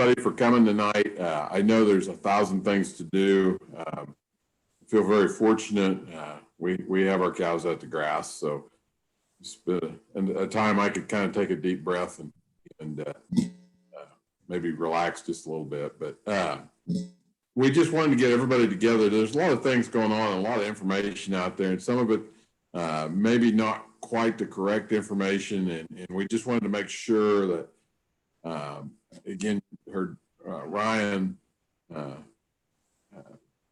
everybody for coming tonight. I know there's 1,000 things to do. I feel very fortunate. We have our cows at the grass, so it's been a time I could kind of take a deep breath and maybe relax just a little bit. But we just wanted to get everybody together. There's a lot of things going on, a lot of information out there, and some of it maybe not quite the correct information, and we just wanted to make sure that again, heard Ryan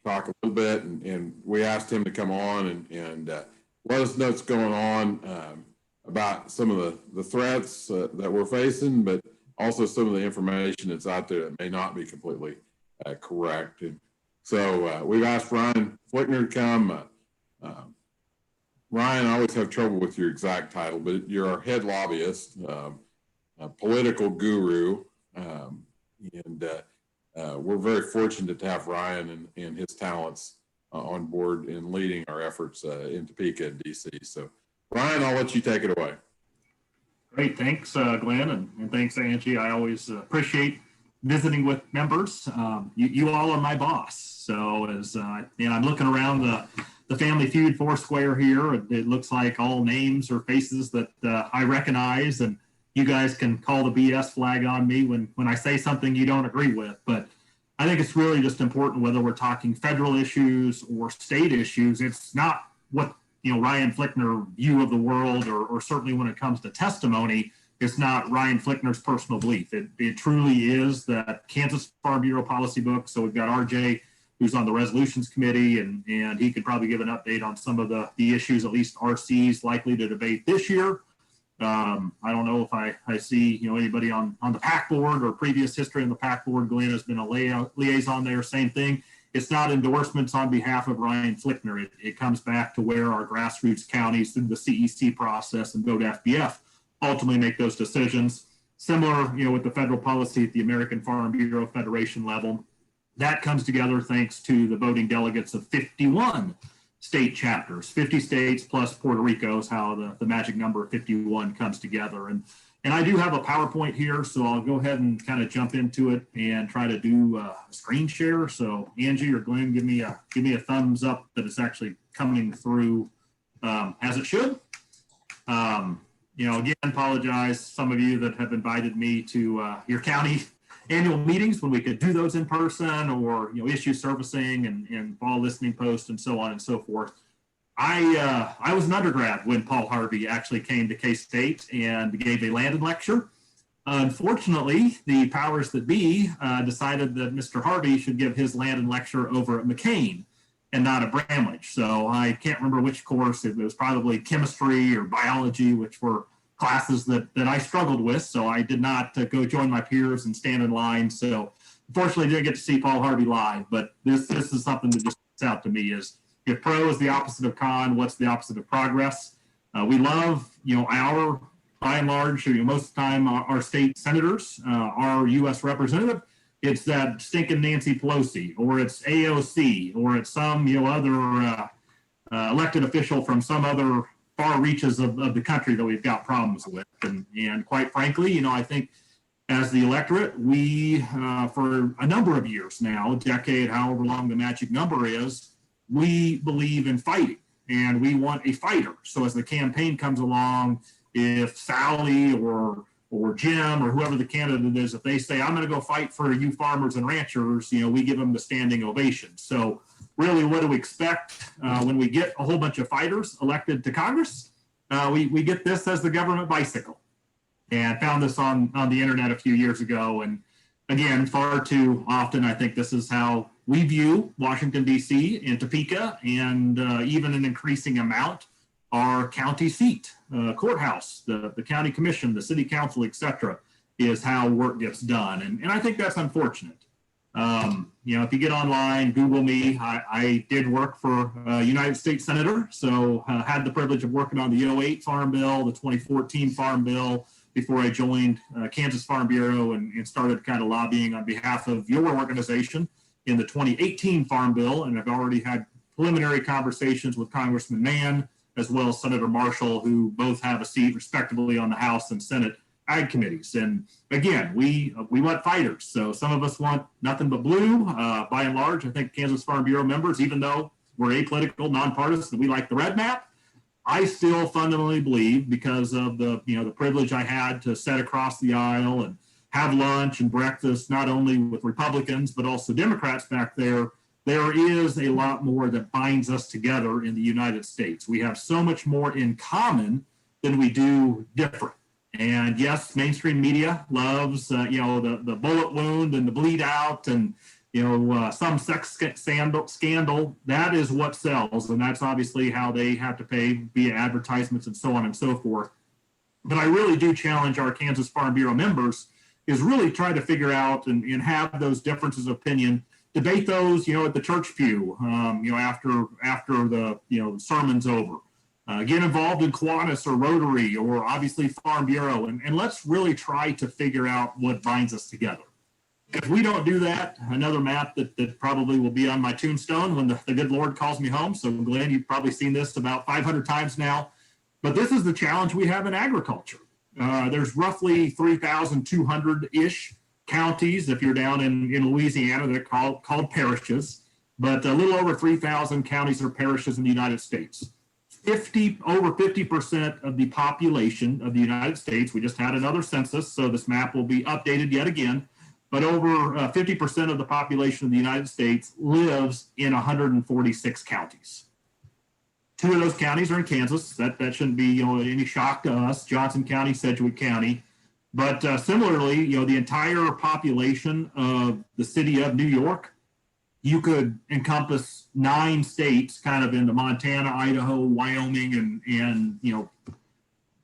talk a little bit, and we asked him to come on and let us know what's going on about some of the threats that we're facing, but also some of the information that's out there that may not be completely correct. And so we've asked Ryan Flickner to come. Ryan, I always have trouble with your exact title, but you're our head lobbyist, a political guru, and we're very fortunate to have Ryan and his talents on board in leading our efforts in Topeka and DC. So Ryan, I'll let you take it away. Great, thanks Glenn, and thanks Angie. I always appreciate visiting with members. You all are my boss. So as I'm looking around the Family Feud Foursquare here, it looks like all names or faces that I recognize, and you guys can call the BS flag on me when I say something you don't agree with. But I think it's really just important, whether we're talking federal issues or state issues. It's not what Ryan Flickner view of the world, or certainly when it comes to testimony, it's not Ryan Flickner's personal belief. It truly is that Kansas Farm Bureau policy book. So we've got RJ, who's on the resolutions committee, and he could probably give an update on some of the issues, at least RC's likely to debate this year. I don't know if I see anybody on the PAC board or previous history on the PAC board. Glenn has been a liaison there, same thing. It's not endorsements on behalf of Ryan Flickner. It comes back to where our grassroots counties through the CEC process and go to FBF ultimately make those decisions. Similar, with the federal policy at the American Farm Bureau Federation level. That comes together thanks to the voting delegates of 51 state chapters, 50 states plus Puerto Rico is how the magic number of 51 comes together. And I do have a PowerPoint here, so I'll go ahead and kind of jump into it and try to do a screen share. So Angie or Glenn, give me a thumbs up that it's actually coming through as it should. Again, apologize some of you that have invited me to your county annual meetings when we could do those in person, or issue servicing and fall listening posts and so on and so forth. I was an undergrad when Paul Harvey actually came to K-State and gave a Landon lecture. Unfortunately, the powers that be decided that Mr. Harvey should give his Landon lecture over at McCain and not at Bramlage. So I can't remember which course. It was probably chemistry or biology, which were classes that I struggled with. So I did not go join my peers and stand in line. So unfortunately, I didn't get to see Paul Harvey live. But this is something that just sticks out to me is, if pro is the opposite of con, what's the opposite of progress? We love, our, by and large, most of the time, our state senators, our U.S. representative. It's that stinking Nancy Pelosi, or it's AOC, or it's some other elected official from some other far reaches of the country that we've got problems with. And quite frankly, I think as the electorate, we, for a number of years now, a decade, however long the magic number is, we believe in fighting, and we want a fighter. So as the campaign comes along, if Sally or Jim or whoever the candidate is, if they say, I'm going to go fight for you farmers and ranchers, we give them the standing ovation. So really, what do we expect when we get a whole bunch of fighters elected to Congress? We get this as the government bicycle, and found this on the internet a few years ago. And again, far too often, I think this is how we view Washington, D.C. and Topeka, and even an increasing amount, our county seat, courthouse, the county commission, the city council, et cetera, is how work gets done. And I think that's unfortunate. If you get online, Google me. I did work for a United States Senator, so had the privilege of working on the 2008 Farm Bill, the 2014 Farm Bill, before I joined Kansas Farm Bureau and started kind of lobbying on behalf of your organization in the 2018 Farm Bill. And I've already had preliminary conversations with Congressman Mann, as well as Senator Marshall, who both have a seat respectively on the House and Senate ag committees. And again, we want fighters. So some of us want nothing but blue. By and large, I think Kansas Farm Bureau members, even though we're apolitical, nonpartisan, we like the red map. I still fundamentally believe, because of the privilege I had to sit across the aisle and have lunch and breakfast, not only with Republicans, but also Democrats back there, there is a lot more that binds us together in the United States. We have so much more in common than we do different. And yes, mainstream media loves, the bullet wound and the bleed out and, some sex scandal. That is what sells. And that's obviously how they have to pay via advertisements and so on and so forth. But I really do challenge our Kansas Farm Bureau members is really try to figure out and have those differences of opinion, debate those, at the church pew, after the, sermon's over. Get involved in Kiwanis or Rotary or obviously Farm Bureau, and let's really try to figure out what binds us together. If we don't do that, another map that probably will be on my tombstone when the good Lord calls me home. So Glenn, you've probably seen this about 500 times now, but this is the challenge we have in agriculture. There's roughly 3,200-ish counties, if you're down in Louisiana, they're called parishes, but a little over 3,000 counties or parishes in the United States. Over 50% of the population of the United States, we just had another census, so this map will be updated yet again, but over 50% of the population of the United States lives in 146 counties. 2 of those counties are in Kansas. That shouldn't be any shock to us, Johnson County, Sedgwick County. But similarly, the entire population of the city of New York, you could encompass 9 states, kind of into Montana, Idaho, Wyoming, and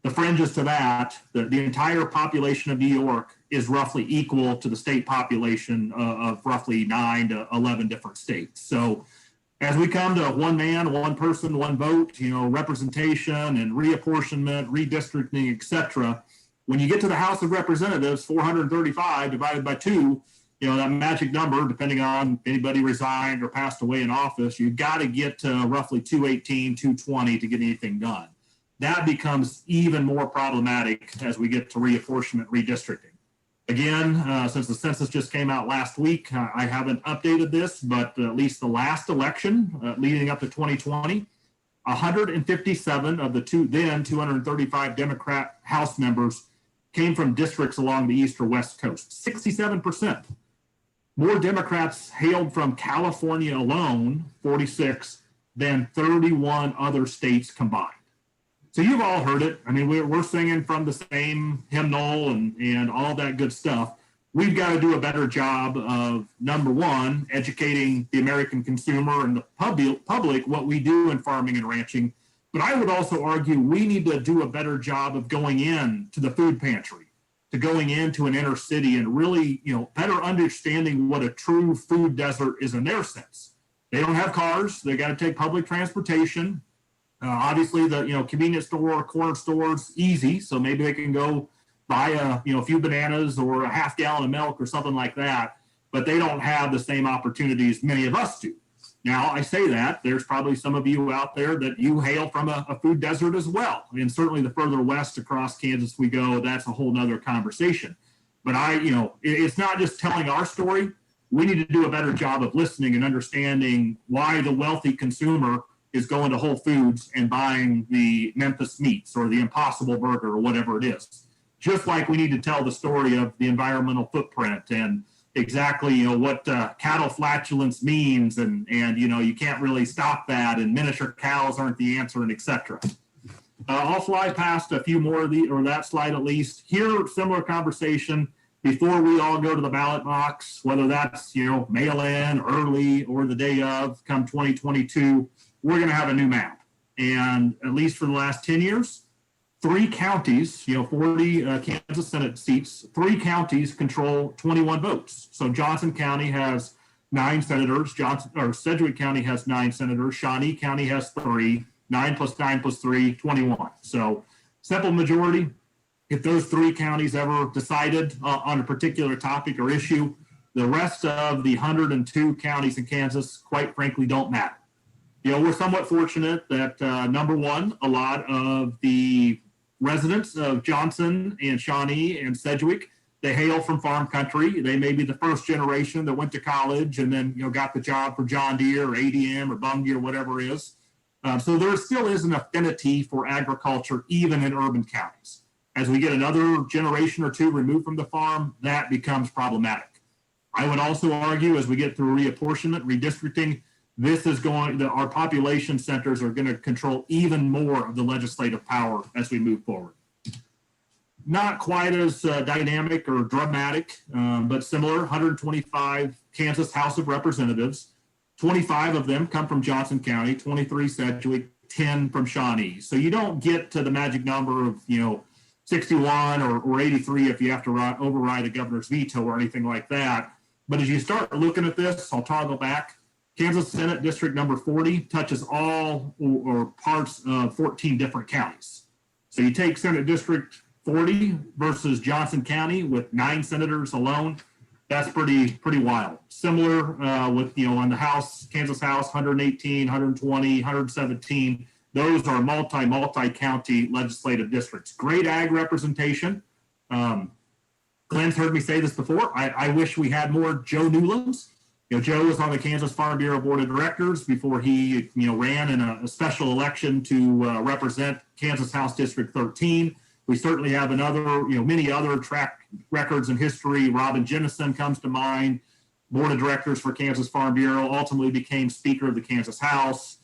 the fringes to that. The entire population of New York is roughly equal to the state population of roughly 9 to 11 different states. So as we come to one man, one person, one vote, representation and reapportionment, redistricting, etc., when you get to the House of Representatives, 435 divided by 2, that magic number, depending on anybody resigned or passed away in office, you've got to get to roughly 218, 220 to get anything done. That becomes even more problematic as we get to reapportionment, redistricting. Again, since the census just came out last week, I haven't updated this, but at least the last election leading up to 2020, 157 of the then 235 Democrat House members came from districts along the east or west coast. 67%. More Democrats hailed from California alone, 46, than 31 other states combined. So you've all heard it. I mean, we're singing from the same hymnal and all that good stuff. We've got to do a better job of, number one, educating the American consumer and the public what we do in farming and ranching. But I would also argue we need to do a better job of going in to the food pantry, to going into an inner city and really, better understanding what a true food desert is in their sense. They don't have cars. They got to take public transportation. Obviously, the convenience store, corner stores, easy. So maybe they can go buy a few bananas or a half gallon of milk or something like that. But they don't have the same opportunities many of us do. Now, I say that there's probably some of you out there that you hail from a food desert as well. And certainly the further west across Kansas we go, that's a whole nother conversation. But it's not just telling our story. We need to do a better job of listening and understanding why the wealthy consumer is going to Whole Foods and buying the Memphis Meats or the Impossible Burger or whatever it is. Just like we need to tell the story of the environmental footprint and exactly what cattle flatulence means and you can't really stop that and miniature cows aren't the answer and etc. I'll fly past a few more of that slide at least. Here, similar conversation before we all go to the ballot box, whether that's mail in, early, or the day of, come 2022. We're going to have a new map. And at least for the last 10 years, 3 counties, 40 Kansas Senate seats, 3 counties control 21 votes. So Johnson County has 9 senators, Sedgwick County has 9 senators, Shawnee County has 3, 9 plus 9 plus 3, 21. So simple majority. If those 3 counties ever decided on a particular topic or issue, the rest of the 102 counties in Kansas, quite frankly, don't matter. We're somewhat fortunate that, number one, a lot of the, the Republican residents of Johnson and Shawnee and Sedgwick. They hail from farm country. They may be the first generation that went to college and then got the job for John Deere or ADM or Bunge or whatever it is. So there still is an affinity for agriculture even in urban counties. As we get another generation or two removed from the farm, that becomes problematic. I would also argue as we get through reapportionment, redistricting, this is our population centers are going to control even more of the legislative power as we move forward. Not quite as dynamic or dramatic, but similar, 125 Kansas House of Representatives. 25 of them come from Johnson County, 23 Sedgwick, 10 from Shawnee. So you don't get to the magic number of, 61 or 83 if you have to override a governor's veto or anything like that. But as you start looking at this, I'll toggle back. Kansas Senate District number 40 touches all or parts of 14 different counties. So you take Senate District 40 versus Johnson County with 9 senators alone. That's pretty wild. Similar with, on the House, Kansas House, 118, 120, 117. Those are multi-county legislative districts. Great ag representation. Glenn's heard me say this before. I wish we had more Joe Newlands. Joe was on the Kansas Farm Bureau Board of Directors before he, ran in a special election to represent Kansas House District 13. We certainly have many other track records in history. Robin Jennison comes to mind, Board of Directors for Kansas Farm Bureau, ultimately became Speaker of the Kansas House,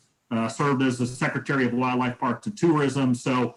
served as the Secretary of Wildlife, Parks, and Tourism. So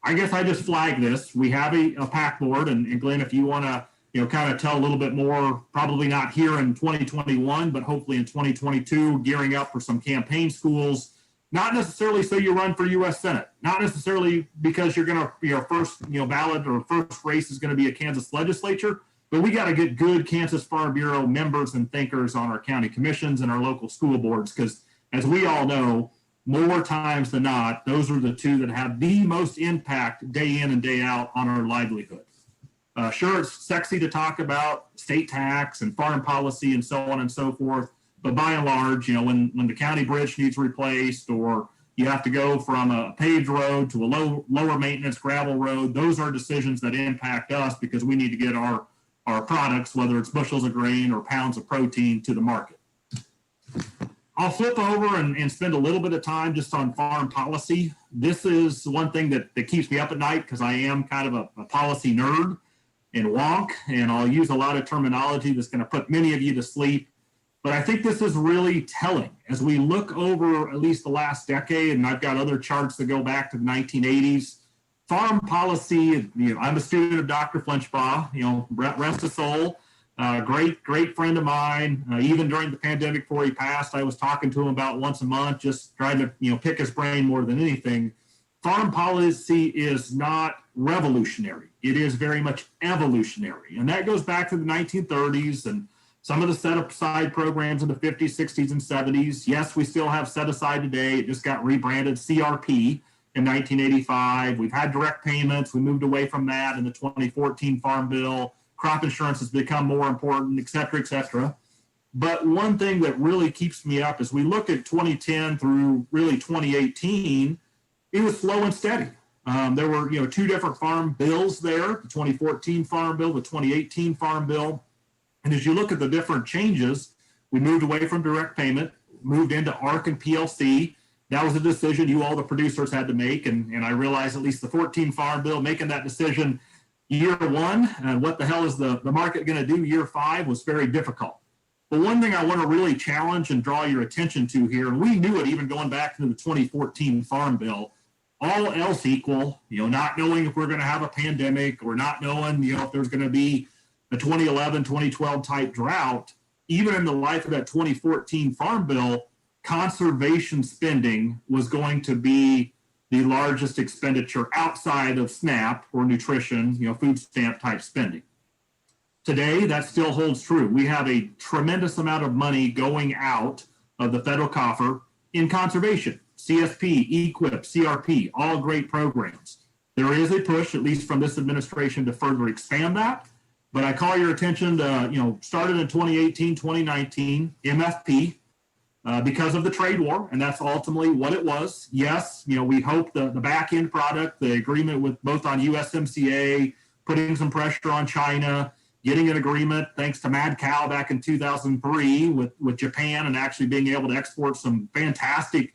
I guess I just flag this. We have a PAC board, and Glenn, if you want to, kind of tell a little bit more, probably not here in 2021, but hopefully in 2022, gearing up for some campaign schools. Not necessarily so you run for U.S. Senate, not necessarily because you're going to, your first, ballot or first race is going to be a Kansas legislature, but we got to get good Kansas Farm Bureau members and thinkers on our county commissions and our local school boards, because as we all know, more times than not, those are the two that have the most impact day in and day out on our livelihood. Sure, it's sexy to talk about state tax and foreign policy and so on and so forth. But by and large, when the county bridge needs replaced or you have to go from a paved road to a lower maintenance gravel road, those are decisions that impact us because we need to get our products, whether it's bushels of grain or pounds of protein, to the market. I'll flip over and spend a little bit of time just on foreign policy. This is one thing that keeps me up at night because I am kind of a policy nerd and wonk, and I'll use a lot of terminology that's going to put many of you to sleep. But I think this is really telling as we look over at least the last decade, and I've got other charts that go back to the 1980s. Foreign policy, I'm a student of Dr. Flinchbaugh, rest his soul, great friend of mine. Even during the pandemic before he passed, I was talking to him about once a month, just trying to, pick his brain more than anything. Foreign policy is not revolutionary. It is very much evolutionary. And that goes back to the 1930s and some of the set-aside programs in the 50s, 60s, and 70s. Yes, we still have set-aside today. It just got rebranded CRP in 1985. We've had direct payments. We moved away from that in the 2014 Farm Bill. Crop insurance has become more important, et cetera, et cetera. But one thing that really keeps me up is we look at 2010 through really 2018, it was slow and steady. There were, two different farm bills there, the 2014 Farm Bill, the 2018 Farm Bill. And as you look at the different changes, we moved away from direct payment, moved into ARC and PLC. That was a decision you all the producers had to make. And I realize at least the 14 Farm Bill, making that decision year one, and what the hell is the market going to do year 5 was very difficult. But one thing I want to really challenge and draw your attention to here, and we knew it even going back to the 2014 Farm Bill, all else equal, not knowing if we're going to have a pandemic or not knowing, if there's going to be a 2011, 2012 type drought, even in the life of that 2014 Farm Bill, conservation spending was going to be the largest expenditure outside of SNAP or nutrition, food stamp type spending. Today, that still holds true. We have a tremendous amount of money going out of the federal coffer in conservation. CSP, EQIP, CRP, all great programs. There is a push, at least from this administration, to further expand that. But I call your attention to, started in 2018, 2019, MFP. because of the trade war, and that's ultimately what it was. Yes, we hope the back end product, the agreement with both on USMCA, putting some pressure on China, getting an agreement thanks to Mad Cow back in 2003 with Japan, and actually being able to export some fantastic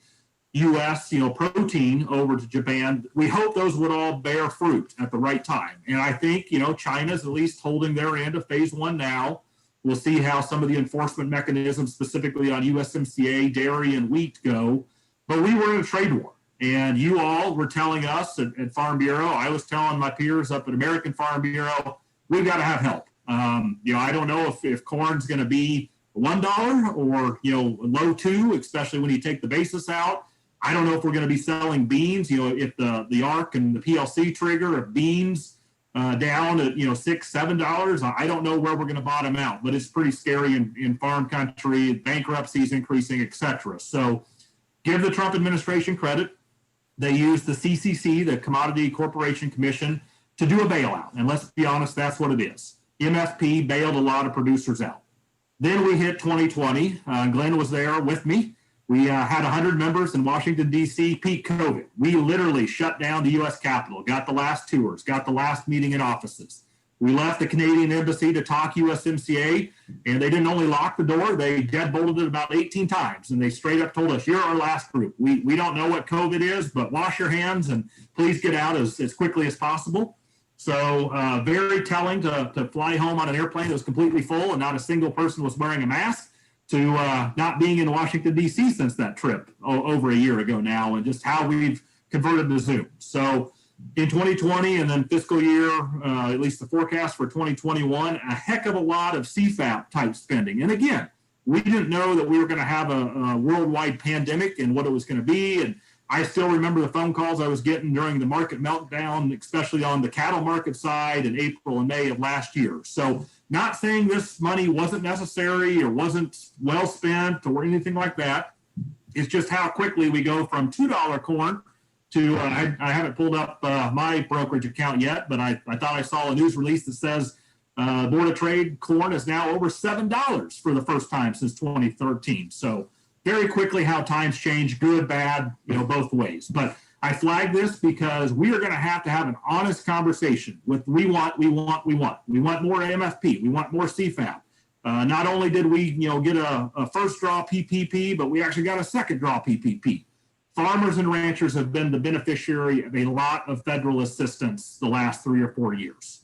U.S. protein over to Japan. We hope those would all bear fruit at the right time. And I think China's at least holding their end of phase one now. We'll see how some of the enforcement mechanisms, specifically on USMCA, dairy, and wheat go. But we were in a trade war. And you all were telling us at Farm Bureau, I was telling my peers up at American Farm Bureau, we've got to have help. I don't know if corn's going to be $1 or, low $2, especially when you take the basis out. I don't know if we're going to be selling beans, if the ARC and the PLC trigger of beans down at, $6, $7. I don't know where we're going to bottom out, but it's pretty scary in farm country, bankruptcies increasing, et cetera. So give the Trump administration credit. They used the CCC, the Commodity Corporation Commission, to do a bailout. And let's be honest, that's what it is. MFP bailed a lot of producers out. Then we hit 2020. Glenn was there with me. We had 100 members in Washington, D.C., peak COVID. We literally shut down the U.S. Capitol, got the last tours, got the last meeting in offices. We left the Canadian Embassy to talk USMCA, and they didn't only lock the door, they deadbolted it about 18 times, and they straight up told us, you're our last group. We don't know what COVID is, but wash your hands and please get out as quickly as possible. So very telling to fly home on an airplane that was completely full and not a single person was wearing a mask, to not being in Washington, D.C. since that trip over a year ago now, and just how we've converted to Zoom. So in 2020 and then fiscal year, at least the forecast for 2021, a heck of a lot of CFAP type spending. And again, we didn't know that we were going to have a worldwide pandemic and what it was going to be. And I still remember the phone calls I was getting during the market meltdown, especially on the cattle market side in April and May of last year. So not saying this money wasn't necessary or wasn't well spent or anything like that. It's just how quickly we go from $2 corn to, I haven't pulled up my brokerage account yet, but I thought I saw a news release that says Board of Trade corn is now over $7 for the first time since 2013. So very quickly how times change, good, bad, both ways. But I flag this because we are going to have an honest conversation with we want more MFP. We want more CFAP. Not only did we, get a first draw PPP, but we actually got a second draw PPP. Farmers and ranchers have been the beneficiary of a lot of federal assistance the last 3 or 4 years.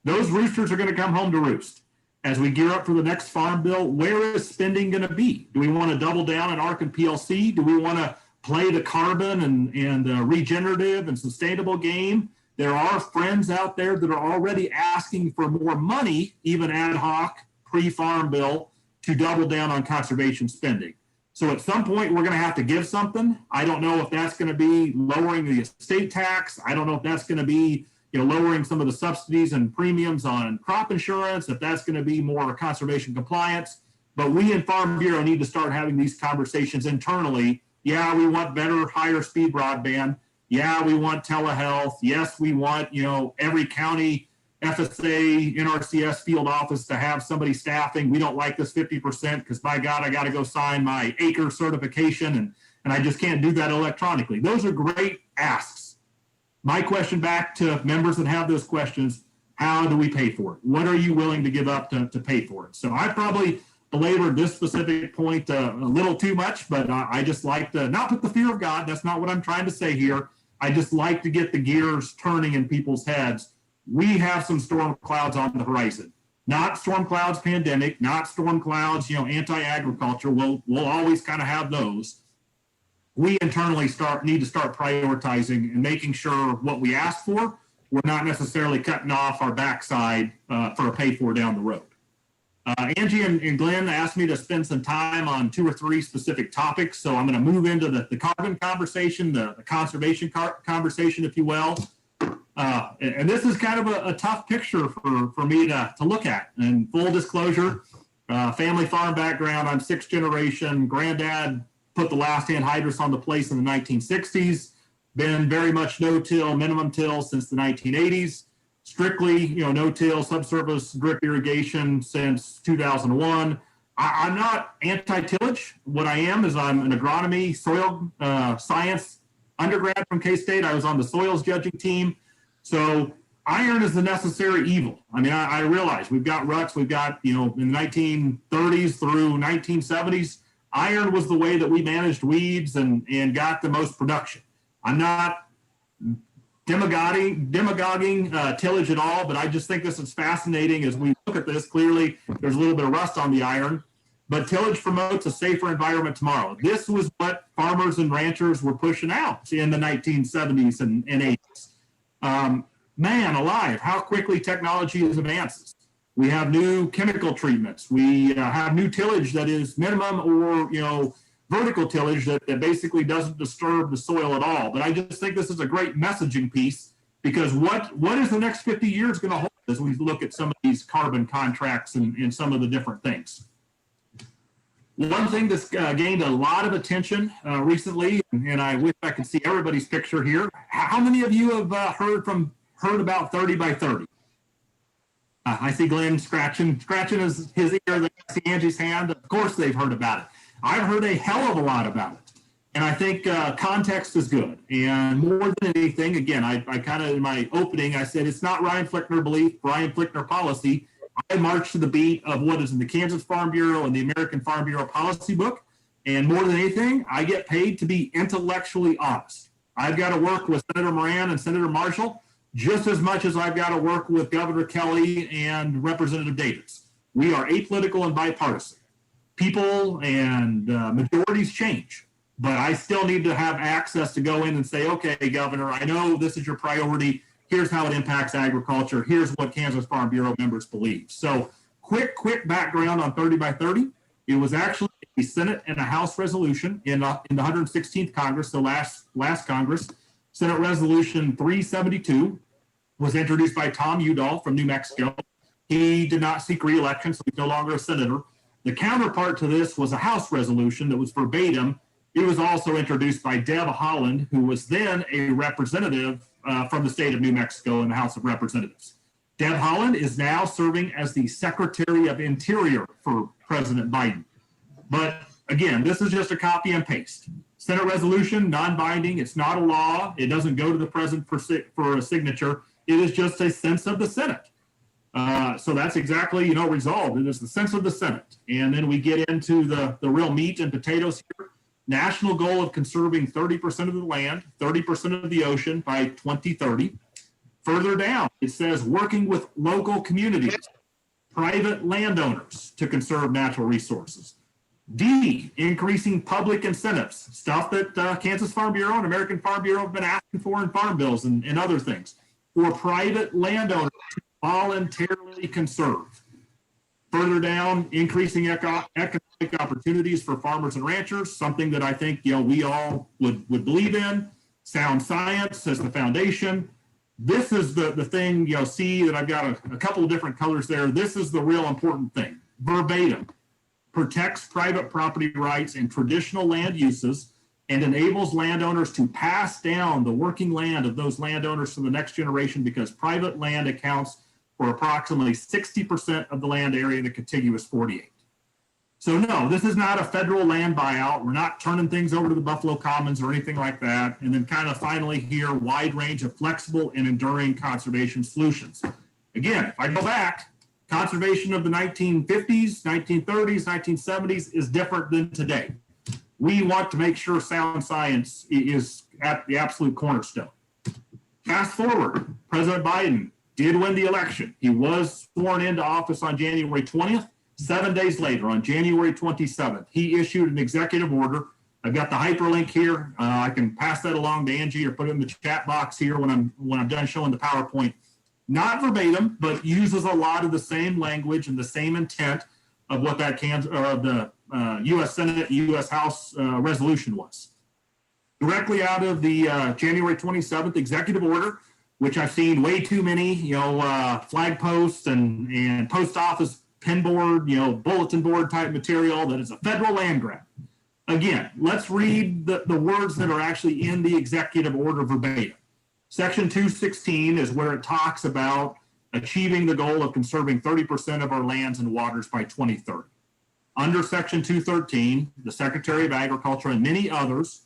Those roosters are going to come home to roost. As we gear up for the next farm bill, where is spending going to be? Do we want to double down on ARC and PLC? Do we want to play the carbon and regenerative and sustainable game? There are friends out there that are already asking for more money, even ad hoc, pre-farm bill, to double down on conservation spending. So at some point, we're going to have to give something. I don't know if that's going to be lowering the estate tax. I don't know if that's going to be lowering some of the subsidies and premiums on crop insurance, if that's going to be more conservation compliance. But we in Farm Bureau need to start having these conversations internally. Yeah, we want better, higher speed broadband. Yeah, we want telehealth. Yes, we want, every county FSA, NRCS field office to have somebody staffing. We don't like this 50% because, by God, I got to go sign my acre certification and I just can't do that electronically. Those are great asks. My question back to members that have those questions, how do we pay for it? What are you willing to give up to pay for it? So I probably belabored this specific point a little too much, but I just like to not put the fear of God. That's not what I'm trying to say here. I just like to get the gears turning in people's heads. We have some storm clouds on the horizon. Not storm clouds pandemic, not storm clouds, anti-agriculture. We'll always kind of have those. We internally need to start prioritizing and making sure what we ask for, we're not necessarily cutting off our backside for a pay for down the road. Angie and Glenn asked me to spend some time on 2 or 3 specific topics. So I'm going to move into the carbon conversation, the conservation conversation, if you will. And this is kind of a tough picture for me to look at. And full disclosure, family farm background, I'm 6th generation. Granddad put the last anhydrous on the place in the 1960s. Been very much no-till, minimum till since the 1980s. Strictly, no-till, subsurface drip irrigation since 2001. I'm not anti-tillage. What I am is I'm an agronomy, soil science undergrad from K-State. I was on the soils judging team. So iron is the necessary evil. I mean, I realize we've got ruts. We've got, in the 1930s through 1970s, iron was the way that we managed weeds and got the most production. I'm not demagoguing tillage at all, but I just think this is fascinating as we look at this. Clearly, there's a little bit of rust on the iron, but tillage promotes a safer environment tomorrow. This was what farmers and ranchers were pushing out in the 1970s and 80s. Man alive, how quickly technology advances. We have new chemical treatments. We have new tillage that is minimum or, vertical tillage that basically doesn't disturb the soil at all. But I just think this is a great messaging piece, because what is the next 50 years going to hold as we look at some of these carbon contracts and some of the different things. One thing that's gained a lot of attention recently, and I wish I could see everybody's picture here. How many of you have heard about 30 by 30? I see Glenn scratching his ear. I see Angie's hand. Of course they've heard about it. I've heard a hell of a lot about it. And I think context is good. And more than anything, again, I kind of, in my opening, I said, it's not Ryan Flickner belief, Ryan Flickner policy. I march to the beat of what is in the Kansas Farm Bureau and the American Farm Bureau policy book. And more than anything, I get paid to be intellectually honest. I've got to work with Senator Moran and Senator Marshall just as much as I've got to work with Governor Kelly and Representative Davis. We are apolitical and bipartisan. People and majorities change, but I still need to have access to go in and say, okay, Governor, I know this is your priority. Here's how it impacts agriculture. Here's what Kansas Farm Bureau members believe. So quick background on 30 by 30. It was actually a Senate and a House resolution in the 116th Congress, the last Congress. Senate Resolution 372 was introduced by Tom Udall from New Mexico. He did not seek re-election, so he's no longer a senator. The counterpart to this was a House resolution that was verbatim. It was also introduced by Deb Haaland, who was then a representative from the state of New Mexico in the House of Representatives. Deb Haaland is now serving as the Secretary of Interior for President Biden. But again, this is just a copy and paste. Senate resolution, non-binding. It's not a law. It doesn't go to the president for a signature. It is just a sense of the Senate. So that's exactly, resolved. It is the sense of the Senate. And then we get into the real meat and potatoes here. National goal of conserving 30% of the land, 30% of the ocean by 2030. Further down, it says working with local communities, private landowners to conserve natural resources. D, increasing public incentives, stuff that Kansas Farm Bureau and American Farm Bureau have been asking for in farm bills and other things, for private landowners to voluntarily conserve. Further down, increasing economic opportunities for farmers and ranchers, something that I think we all would believe in. Sound science as the foundation. This is the thing see that I've got a couple of different colors there. This is the real important thing. Verbatim. Protects private property rights and traditional land uses and enables landowners to pass down the working land of those landowners to the next generation, because private land accounts for approximately 60% of the land area in the contiguous 48. So no, this is not a federal land buyout. We're not turning things over to the Buffalo Commons or anything like that. And then kind of finally here, wide range of flexible and enduring conservation solutions. Again, if I go back, conservation of the 1950s, 1930s, 1970s is different than today. We want to make sure sound science is at the absolute cornerstone. Fast forward, President Biden did win the election. He was sworn into office on January 20th. 7 days later, on January 27th, he issued an executive order. I've got the hyperlink here. I can pass that along to Angie or put it in the chat box here when I'm done showing the PowerPoint. Not verbatim, but uses a lot of the same language and the same intent of what that the U.S. Senate, U.S. House resolution was. Directly out of the January 27th executive order, which I've seen way too many, flag posts and post office pin board, bulletin board type material that is a federal land grab. Again, let's read the words that are actually in the executive order verbatim. Section 216 is where it talks about achieving the goal of conserving 30% of our lands and waters by 2030. under Section 213, the Secretary of Agriculture and many others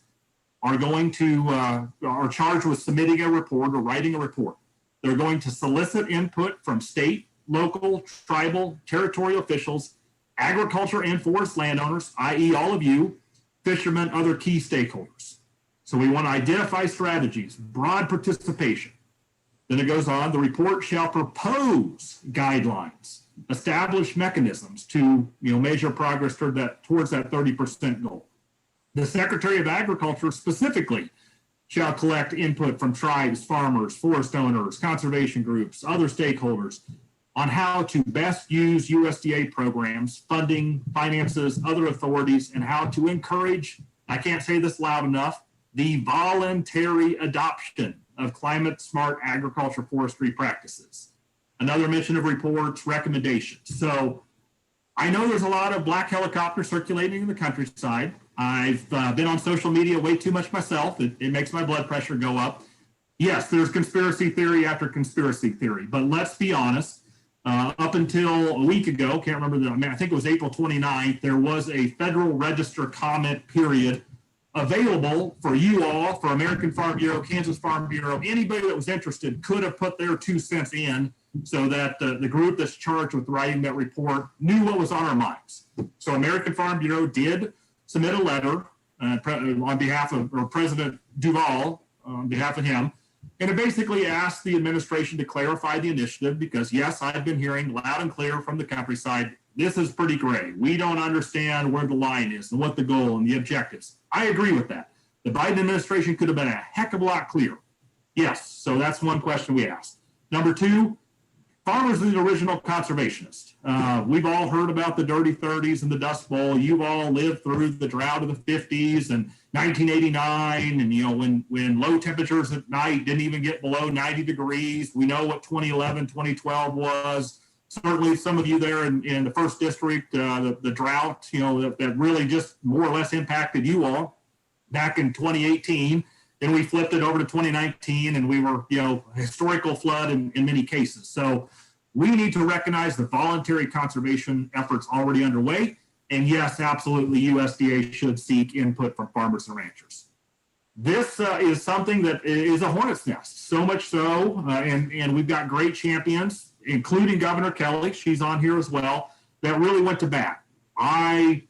are going to, are charged with submitting a report or writing a report. They're going to solicit input from state, local, tribal, territorial officials, agriculture and forest landowners, i.e. all of you, fishermen, other key stakeholders. So we want to identify strategies, broad participation. Then it goes on, the report shall propose guidelines, establish mechanisms to measure progress towards that 30% goal. The Secretary of Agriculture specifically shall collect input from tribes, farmers, forest owners, conservation groups, other stakeholders on how to best use USDA programs, funding, finances, other authorities, and how to encourage, I can't say this loud enough, the voluntary adoption of climate-smart agriculture forestry practices. Another mention of reports, recommendations. So I know there's a lot of black helicopters circulating in the countryside. I've been on social media way too much myself. It makes my blood pressure go up. Yes, there's conspiracy theory after conspiracy theory, but let's be honest. Up until a week ago, can't remember I think it was April 29th, there was a Federal Register comment period available for you all, for American Farm Bureau, Kansas Farm Bureau. Anybody that was interested could have put their 2 cents in so that the group that's charged with writing that report knew what was on our minds. So American Farm Bureau did submit a letter on behalf of President Duval, on behalf of him, and it basically asked the administration to clarify the initiative because, yes, I've been hearing loud and clear from the countryside, this is pretty gray. We don't understand where the line is and what the goal and the objectives. I agree with that. The Biden administration could have been a heck of a lot clearer. Yes, so that's one question we asked. Number two, farmers are the original conservationists. We've all heard about the dirty 30s and the Dust Bowl. You've all lived through the drought of the 50s and 1989, and when low temperatures at night didn't even get below 90 degrees. We know what 2011, 2012 was. Certainly some of you there in the first district, the drought, that really just more or less impacted you all back in 2018. Then we flipped it over to 2019 and we were, historical flood in many cases. So we need to recognize the voluntary conservation efforts already underway. And yes, absolutely, USDA should seek input from farmers and ranchers. This is something that is a hornet's nest, so much so, and we've got great champions, including Governor Kelly, she's on here as well, that really went to bat.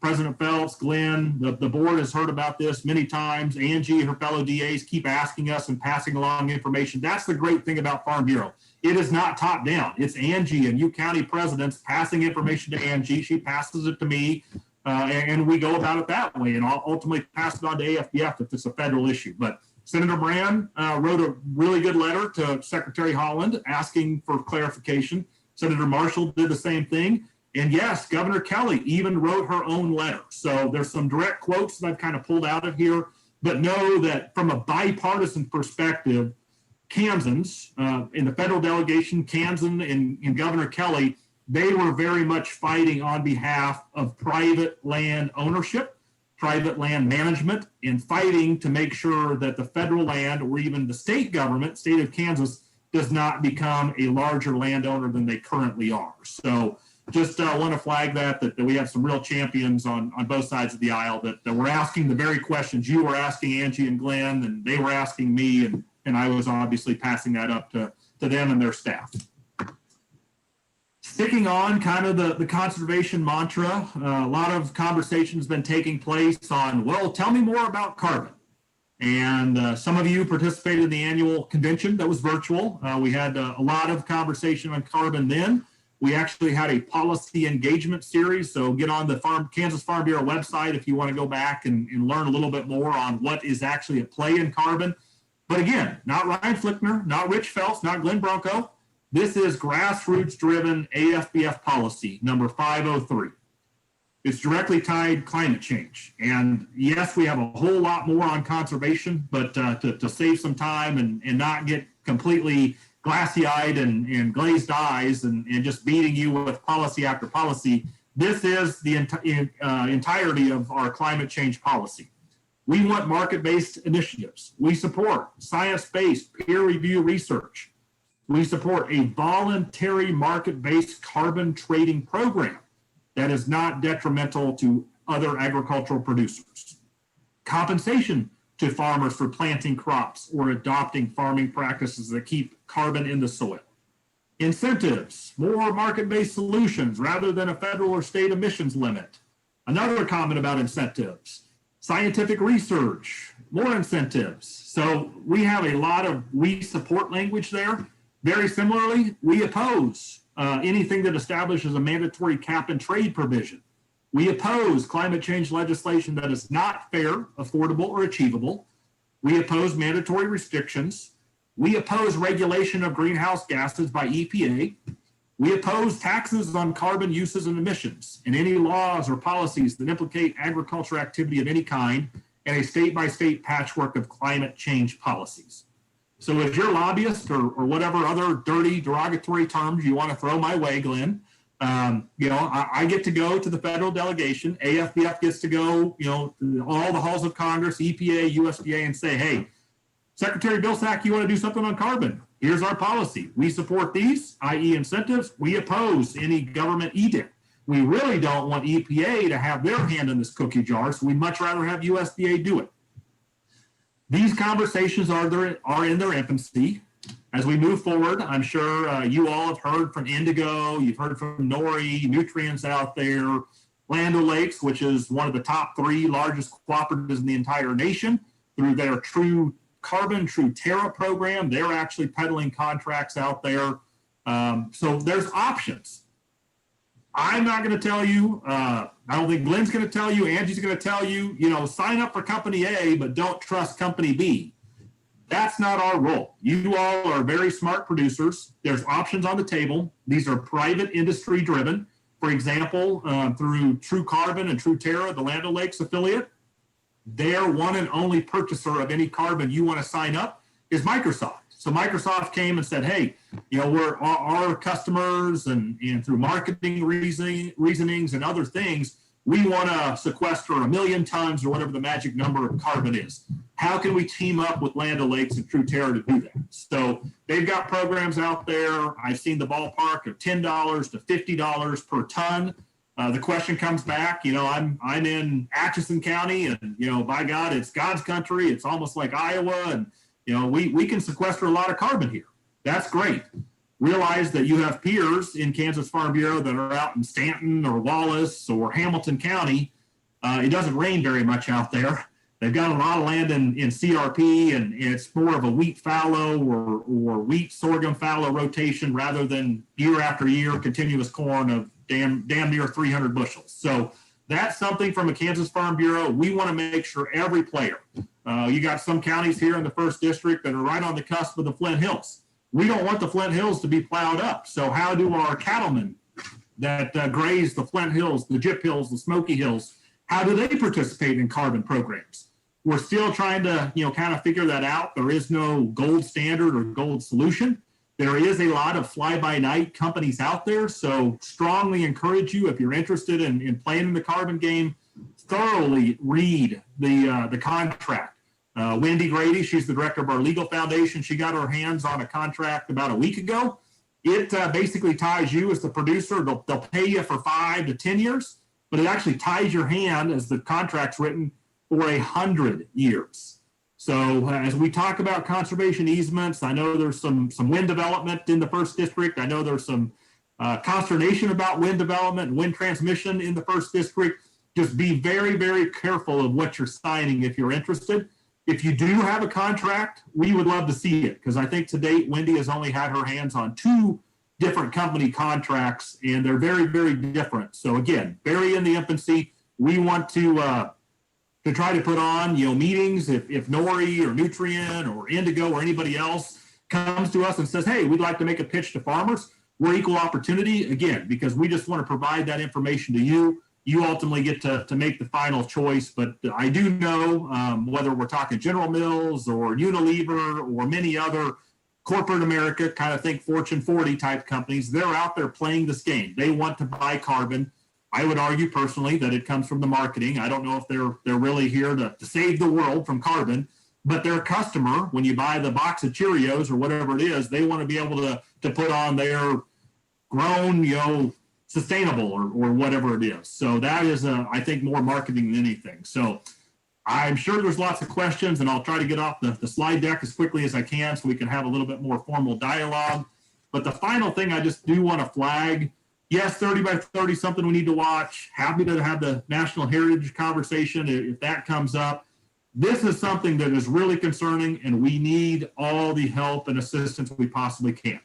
President Phelps, Glenn, the board has heard about this many times. Angie and her fellow DAs keep asking us and passing along information. That's the great thing about Farm Bureau. It is not top down. It's Angie and you county presidents passing information to Angie. She passes it to me, and we go about it that way, and I'll ultimately pass it on to AFBF if it's a federal issue. But Senator Brand wrote a really good letter to Secretary Holland asking for clarification. Senator Marshall did the same thing. And yes, Governor Kelly even wrote her own letter. So there's some direct quotes that I've kind of pulled out of here, but know that from a bipartisan perspective, Kansans, in the federal delegation, Kansan and Governor Kelly, they were very much fighting on behalf of private land ownership, private land management, and fighting to make sure that the federal land or even the state government, state of Kansas, does not become a larger landowner than they currently are. So just want to flag that we have some real champions on both sides of the aisle that were asking the very questions you were asking Angie and Glenn, and they were asking me, and I was obviously passing that up to them and their staff. Sticking on kind of the conservation mantra, a lot of conversation has been taking place on, well, tell me more about carbon. And some of you participated in the annual convention that was virtual. We had a lot of conversation on carbon then. We actually had a policy engagement series, so get on the Kansas Farm Bureau website if you want to go back and learn a little bit more on what is actually at play in carbon. But again, not Ryan Flickner, not Rich Phelps, not Glenn Brunkow. This is grassroots-driven AFBF policy, number 503. It's directly tied climate change. And yes, we have a whole lot more on conservation, but to save some time and not get completely glassy-eyed and glazed eyes and just beating you with policy after policy, this is the entirety of our climate change policy. We want market-based initiatives. We support science-based peer review research. We support a voluntary market-based carbon trading program that is not detrimental to other agricultural producers. Compensation to farmers for planting crops or adopting farming practices that keep carbon in the soil. Incentives, more market-based solutions rather than a federal or state emissions limit. Another comment about incentives, scientific research, more incentives. So we have a lot of we support language there. Very similarly, we oppose anything that establishes a mandatory cap and trade provision. We oppose climate change legislation that is not fair, affordable, or achievable. We oppose mandatory restrictions. We oppose regulation of greenhouse gases by EPA. We oppose taxes on carbon uses and emissions and any laws or policies that implicate agricultural activity of any kind and a state-by-state patchwork of climate change policies. So as your lobbyist or whatever other dirty, derogatory terms you want to throw my way, Glenn, I get to go to the federal delegation. AFBF gets to go, to all the halls of Congress, EPA, USDA, and say, hey, Secretary Vilsack, you want to do something on carbon? Here's our policy. We support these, i.e. incentives. We oppose any government edict. We really don't want EPA to have their hand in this cookie jar, so we'd much rather have USDA do it. These conversations are in their infancy. As we move forward, I'm sure you all have heard from Indigo, you've heard from Nori, Nutrients out there, Land O'Lakes, which is one of the top 3 largest cooperatives in the entire nation, through their True Carbon, True Terra program. They're actually peddling contracts out there. So there's options. I'm not going to tell you, I don't think Glenn's going to tell you, Angie's going to tell you, sign up for company A, but don't trust company B. That's not our role. You all are very smart producers. There's options on the table. These are private industry driven. For example, through True Carbon and True Terra, the Land O'Lakes affiliate, their one and only purchaser of any carbon you want to sign up is Microsoft. So Microsoft came and said, hey, we're our customers and through marketing reasonings and other things, we want to sequester 1 million tons or whatever the magic number of carbon is. How can we team up with Land O'Lakes and True Terra to do that? So they've got programs out there. I've seen the ballpark of $10 to $50 per ton. The question comes back, I'm in Atchison County and, by God, it's God's country. It's almost like Iowa. And, we can sequester a lot of carbon here. That's great. Realize that you have peers in Kansas Farm Bureau that are out in Stanton or Wallace or Hamilton County. It doesn't rain very much out there. They've got a lot of land in CRP, and it's more of a wheat fallow or wheat sorghum fallow rotation rather than year after year continuous corn of damn near 300 bushels. So that's something from a Kansas Farm Bureau. We want to make sure every player, you got some counties here in the 1st District that are right on the cusp of the Flint Hills. We don't want the Flint Hills to be plowed up. So how do our cattlemen that graze the Flint Hills, the Gyp Hills, the Smoky Hills, how do they participate in carbon programs? We're still trying to, kind of figure that out. There is no gold standard or gold solution. There is a lot of fly-by-night companies out there. So strongly encourage you, if you're interested in playing in the carbon game, thoroughly read the contract. Wendy Grady, she's the director of our legal foundation. She got her hands on a contract about a week ago. It basically ties you as the producer. They'll pay you for 5 to 10 years, but it actually ties your hand as the contract's written for 100 years. So as we talk about conservation easements, I know there's some wind development in the 1st District. I know there's some consternation about wind development and wind transmission in the 1st District. Just be very, very careful of what you're signing if you're interested. If you do have a contract, we would love to see it, because I think to date, Wendy has only had her hands on 2 different company contracts, and they're very, very different. So again, very in the infancy. We want to try to put on, meetings. If Nori or Nutrient or Indigo or anybody else comes to us and says, hey, we'd like to make a pitch to farmers, we're equal opportunity, again, because we just want to provide that information to you. You ultimately get to make the final choice. But I do know, whether we're talking General Mills or Unilever or many other corporate America, kind of think Fortune 40 type companies, they're out there playing this game. They want to buy carbon. I would argue personally that it comes from the marketing. I don't know if they're really here to save the world from carbon, but their customer, when you buy the box of Cheerios or whatever it is, they want to be able to put on their grown, sustainable or whatever it is. So that is, I think, more marketing than anything. So I'm sure there's lots of questions, and I'll try to get off the slide deck as quickly as I can so we can have a little bit more formal dialogue. But the final thing I just do want to flag, yes, 30 by 30, something we need to watch. Happy to have the national heritage conversation if that comes up. This is something that is really concerning, and we need all the help and assistance we possibly can.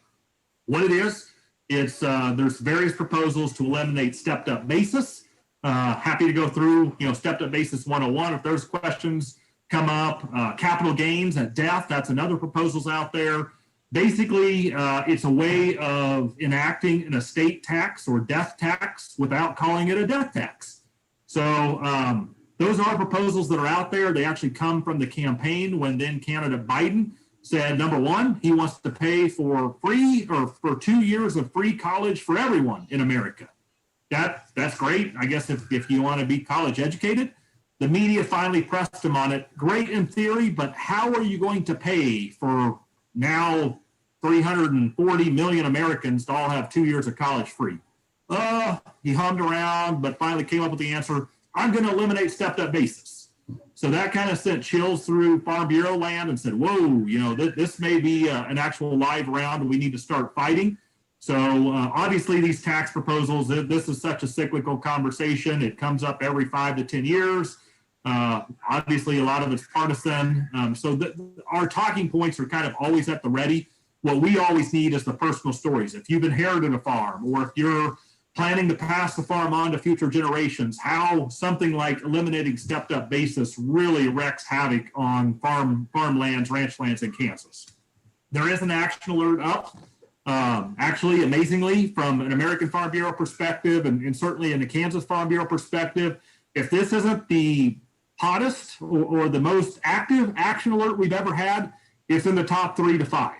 What it is, it's there's various proposals to eliminate stepped up basis. Happy to go through, stepped up basis 101 if there's questions come up. Capital gains at death, that's another proposals out there. Basically, it's a way of enacting an estate tax or death tax without calling it a death tax. So those are proposals that are out there. They actually come from the campaign when then candidate Biden said, number one, he wants to pay for free or for 2 years of free college for everyone in America. That's great. I guess if you want to be college educated, the media finally pressed him on it. Great in theory, but how are you going to pay for now 340 million Americans to all have 2 years of college free? He hummed around, but finally came up with the answer. I'm going to eliminate stepped up basis. So that kind of sent chills through Farm Bureau land and said, whoa, this may be an actual live round and we need to start fighting. So obviously these tax proposals, this is such a cyclical conversation. It comes up every 5 to 10 years. Obviously a lot of it's partisan. So our talking points are kind of always at the ready. What we always need is the personal stories. If you've inherited a farm or if you're planning to pass the farm on to future generations, how something like eliminating stepped up basis really wreaks havoc on farmlands, ranch lands in Kansas. There is an action alert up. Actually, amazingly, from an American Farm Bureau perspective and certainly in the Kansas Farm Bureau perspective, if this isn't the hottest or the most active action alert we've ever had, it's in the top 3 to 5.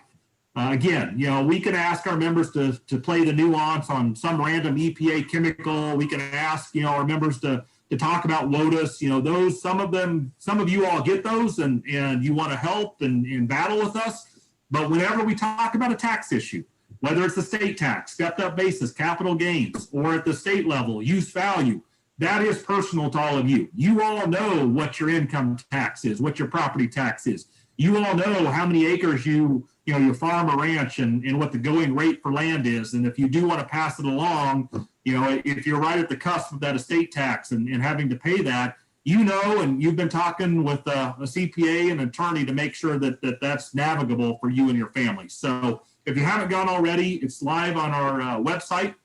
Again, we can ask our members to play the nuance on some random EPA chemical. We can ask, our members to talk about Lotus. Those, some of you all get those and you want to help and battle with us. But whenever we talk about a tax issue, whether it's the state tax, stepped up basis, capital gains, or at the state level, use value, that is personal to all of you. You all know what your income tax is, what your property tax is. You all know how many acres you farm or ranch and what the going rate for land is. And if you do want to pass it along, if you're right at the cusp of that estate tax and having to pay that, and you've been talking with a CPA and attorney to make sure that that's navigable for you and your family. So if you haven't gone already, it's live on our website.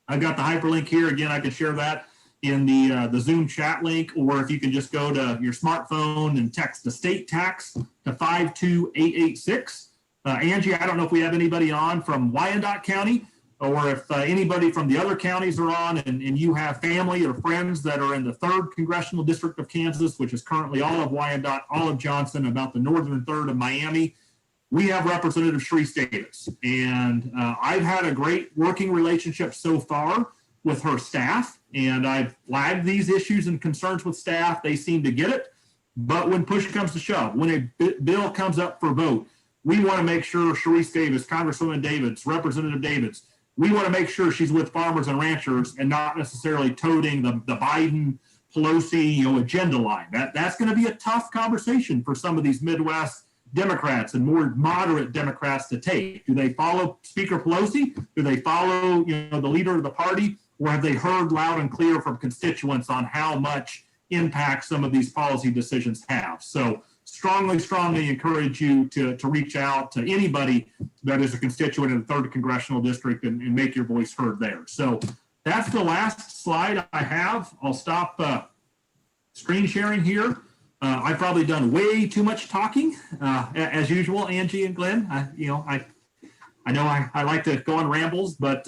I've got the hyperlink here. Again, I can share that in the Zoom chat link, or if you can just go to your smartphone and text estate tax to 52886. Angie, I don't know if we have anybody on from Wyandotte County, or if anybody from the other counties are on and you have family or friends that are in the 3rd Congressional District of Kansas, which is currently all of Wyandotte, all of Johnson, about the northern third of Miami. We have Representative Sharice Davis, and I've had a great working relationship so far with her staff, and I've flagged these issues and concerns with staff. They seem to get it, but when push comes to shove, when a bill comes up for vote, we want to make sure Sharice Davis, Congresswoman Davis, Representative Davis, we want to make sure she's with farmers and ranchers and not necessarily toting the Biden, Pelosi, agenda line. That's going to be a tough conversation for some of these Midwest Democrats and more moderate Democrats to take. Do they follow Speaker Pelosi? Do they follow, the leader of the party? Or have they heard loud and clear from constituents on how much impact some of these policy decisions have? So strongly encourage you to reach out to anybody that is a constituent in the 3rd Congressional District and make your voice heard there. So that's the last slide I have. I'll stop screen sharing here. I've probably done way too much talking, as usual, Angie and Glenn. I know I like to go on rambles, but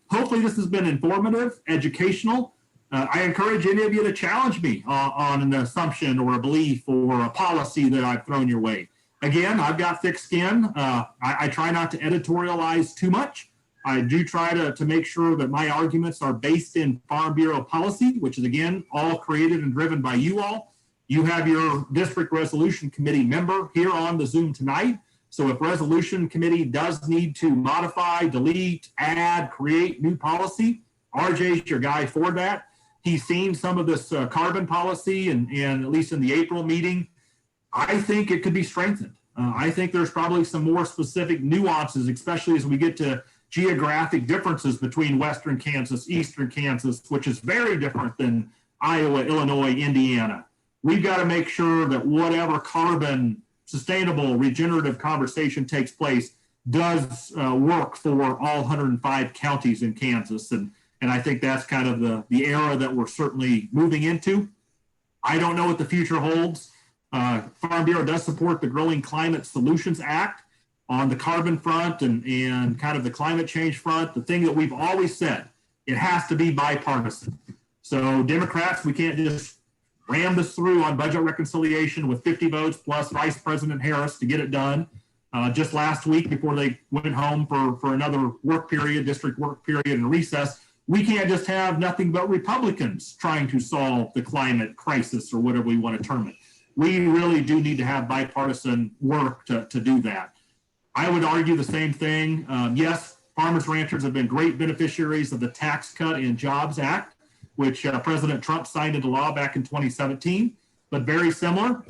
hopefully this has been informative, educational. I encourage any of you to challenge me on an assumption or a belief or a policy that I've thrown your way. Again, I've got thick skin. I try not to editorialize too much. I do try to make sure that my arguments are based in Farm Bureau policy, which is, again, all created and driven by you all. You have your district resolution committee member here on the Zoom tonight. So if resolution committee does need to modify, delete, add, create new policy, RJ's your guy for that. He's seen some of this carbon policy, and at least in the April meeting, I think it could be strengthened. I think there's probably some more specific nuances, especially as we get to geographic differences between Western Kansas, Eastern Kansas, which is very different than Iowa, Illinois, Indiana. We've got to make sure that whatever carbon, sustainable, regenerative conversation takes place does work for all 105 counties in Kansas. And I think that's kind of the era that we're certainly moving into. I don't know what the future holds. Farm Bureau does support the Growing Climate Solutions Act on the carbon front and kind of the climate change front. The thing that we've always said, it has to be bipartisan. So Democrats, we can't just ram this through on budget reconciliation with 50 votes plus Vice President Harris to get it done. Just last week, before they went home for another work period, district work period and recess, we can't just have nothing but Republicans trying to solve the climate crisis or whatever we want to term it. We really do need to have bipartisan work to do that. I would argue the same thing. Yes, farmers ranchers have been great beneficiaries of the Tax Cut and Jobs Act, which President Trump signed into law back in 2017, but very similar.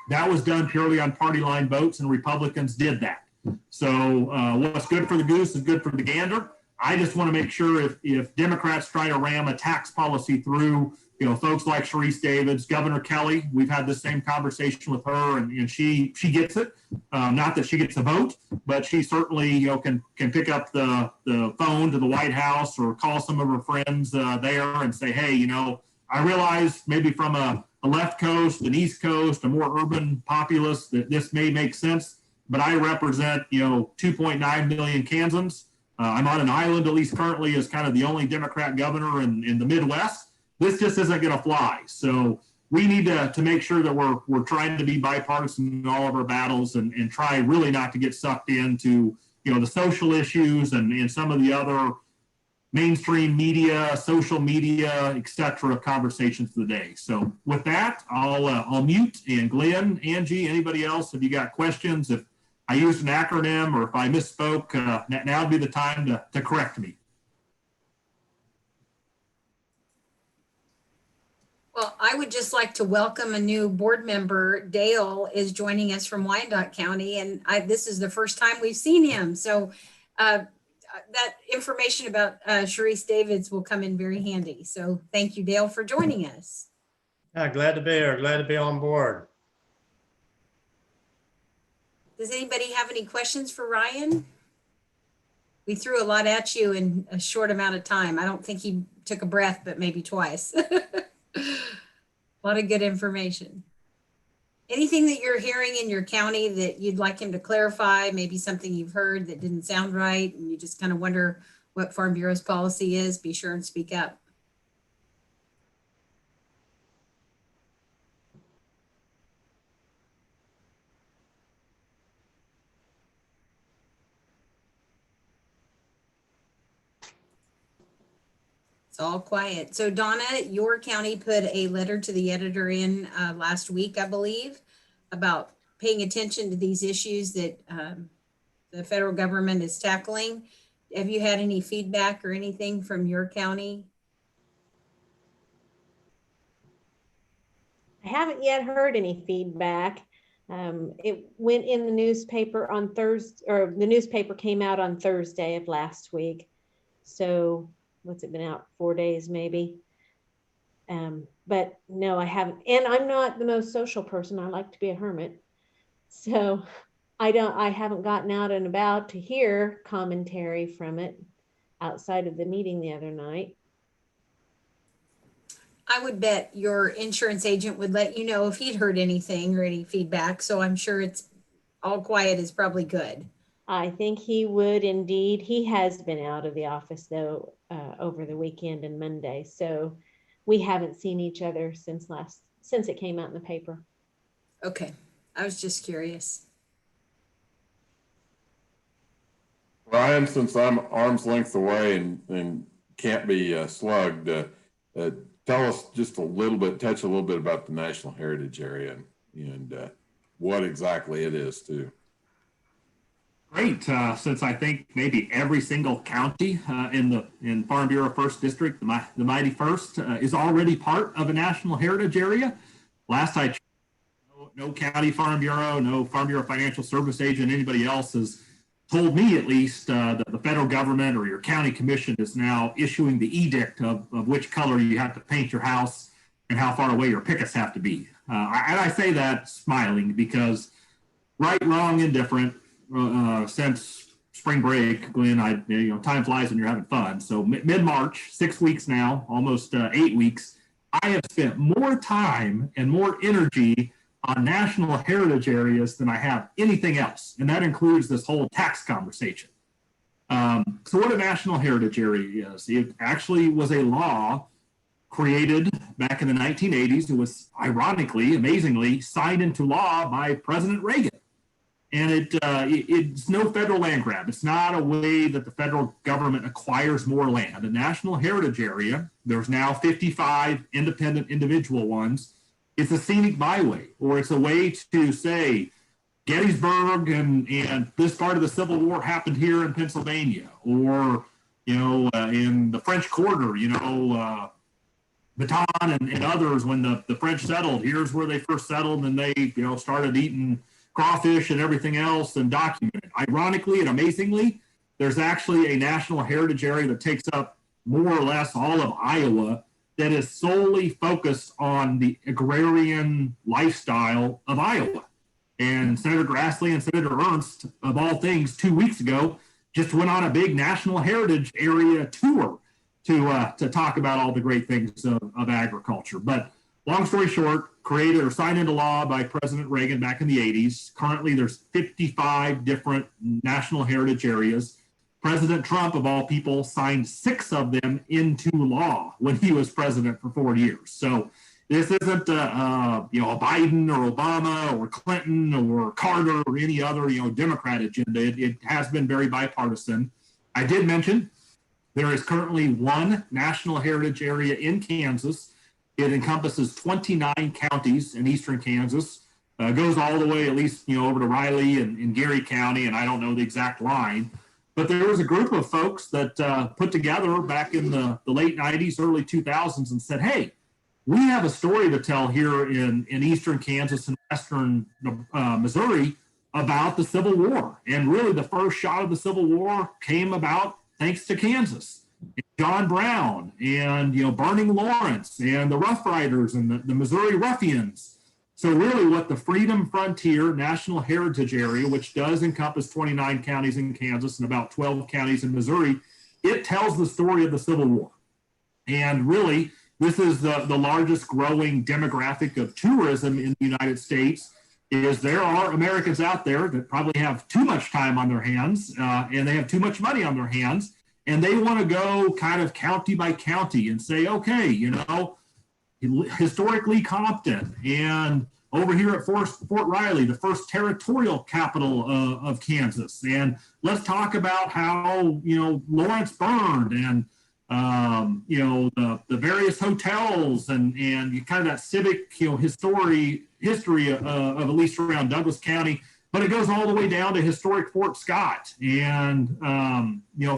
That was done purely on party line votes, and Republicans did that. So what's good for the goose is good for the gander. I just want to make sure if Democrats try to ram a tax policy through, folks like Sharice Davids, Governor Kelly, we've had the same conversation with her, and she gets it. Not that she gets a vote, but she certainly can pick up the phone to the White House or call some of her friends there and say, hey, I realize maybe from a left coast, an east coast, a more urban populace that this may make sense, but I represent 2.9 million Kansans. I'm on an island, at least currently, as kind of the only Democrat governor in the Midwest. This just isn't going to fly. So we need to make sure that we're trying to be bipartisan in all of our battles and try really not to get sucked into the social issues and some of the other mainstream media, social media, etc. conversations of the day. So with that, I'll mute. And Glenn, Angie, anybody else, if you got questions, if I used an acronym or if I misspoke, now would be the time to correct me. Well, I would just like to welcome a new board member. Dale is joining us from Wyandotte County, and this is the first time we've seen him. So that information about Sharice Davids will come in very handy. So thank you, Dale, for joining us. Glad to be here. Glad to be on board. Does anybody have any questions for Ryan? We threw a lot at you in a short amount of time. I don't think he took a breath, but maybe twice. A lot of good information. Anything that you're hearing in your county that you'd like him to clarify, maybe something you've heard that didn't sound right and you just kind of wonder what Farm Bureau's policy is, be sure and speak up. It's all quiet. So Donna, your county put a letter to the editor in last week, I believe, about paying attention to these issues that the federal government is tackling. Have you had any feedback or anything from your county? I haven't yet heard any feedback. It went in the newspaper on Thursday, or the newspaper came out on Thursday of last week. So what's it been out, 4 days maybe? But no, I haven't. And I'm not the most social person. I like to be a hermit. So I haven't gotten out and about to hear commentary from it outside of the meeting the other night. I would bet your insurance agent would let you know if he'd heard anything or any feedback. So I'm sure it's all quiet is probably good. I think he would indeed. He has been out of the office though over the weekend and Monday. So we haven't seen each other since it came out in the paper. Okay. I was just curious. Ryan, since I'm arm's length away and can't be slugged, tell us just touch a little bit about the National Heritage Area and what exactly it is too. Great. Since I think maybe every single county in Farm Bureau First District, the mighty first, is already part of a National Heritage Area. Last I checked, no county Farm Bureau, no Farm Bureau financial service agent, anybody else has told me at least that the federal government or your county commission is now issuing the edict of which color you have to paint your house and how far away your pickets have to be. And I say that smiling because right, wrong, indifferent, since spring break, Glenn, time flies when you're having fun. So mid-March, 6 weeks now, almost 8 weeks, I have spent more time and more energy on national heritage areas than I have anything else. And that includes this whole tax conversation. So what a national heritage area is, it actually was a law created back in the 1980s. It was ironically, amazingly, signed into law by President Reagan. And it's no federal land grab. It's not a way that the federal government acquires more land. A national heritage area, there's now 55 independent individual ones. It's a scenic byway, or it's a way to say Gettysburg and this part of the Civil War happened here in Pennsylvania, or, in the French Quarter, Baton and others, when the French settled, here's where they first settled, and they, started eating crawfish and everything else and documented. Ironically and amazingly, there's actually a national heritage area that takes up more or less all of Iowa that is solely focused on the agrarian lifestyle of Iowa. And Senator Grassley and Senator Ernst, of all things, 2 weeks ago, just went on a big national heritage area tour to talk about all the great things of agriculture. But long story short, created or signed into law by President Reagan back in the 80s. Currently, there's 55 different national heritage areas. President Trump, of all people, signed 6 of them into law when he was president for 4 years. So this isn't a Biden or Obama or Clinton or Carter or any other Democrat agenda. It has been very bipartisan. I did mention there is currently one national heritage area in Kansas. It encompasses 29 counties in eastern Kansas. Goes all the way at least over to Riley and Geary County, and I don't know the exact line. But there was a group of folks that put together back in the late 90s, early 2000s and said, hey, we have a story to tell here in eastern Kansas and western Missouri about the Civil War. And really the first shot of the Civil War came about thanks to Kansas. John Brown and Burning Lawrence and the Rough Riders and the Missouri Ruffians. So really what the Freedom Frontier National Heritage Area, which does encompass 29 counties in Kansas and about 12 counties in Missouri, it tells the story of the Civil War. And really, this is the largest growing demographic of tourism in the United States. Is there are Americans out there that probably have too much time on their hands and they have too much money on their hands, and they want to go kind of county by county and say, okay, historically Compton, and over here at Fort Riley, the first territorial capital of Kansas. And let's talk about how, Lawrence burned and, the various hotels and kind of that civic, history of at least around Douglas County. But it goes all the way down to historic Fort Scott and,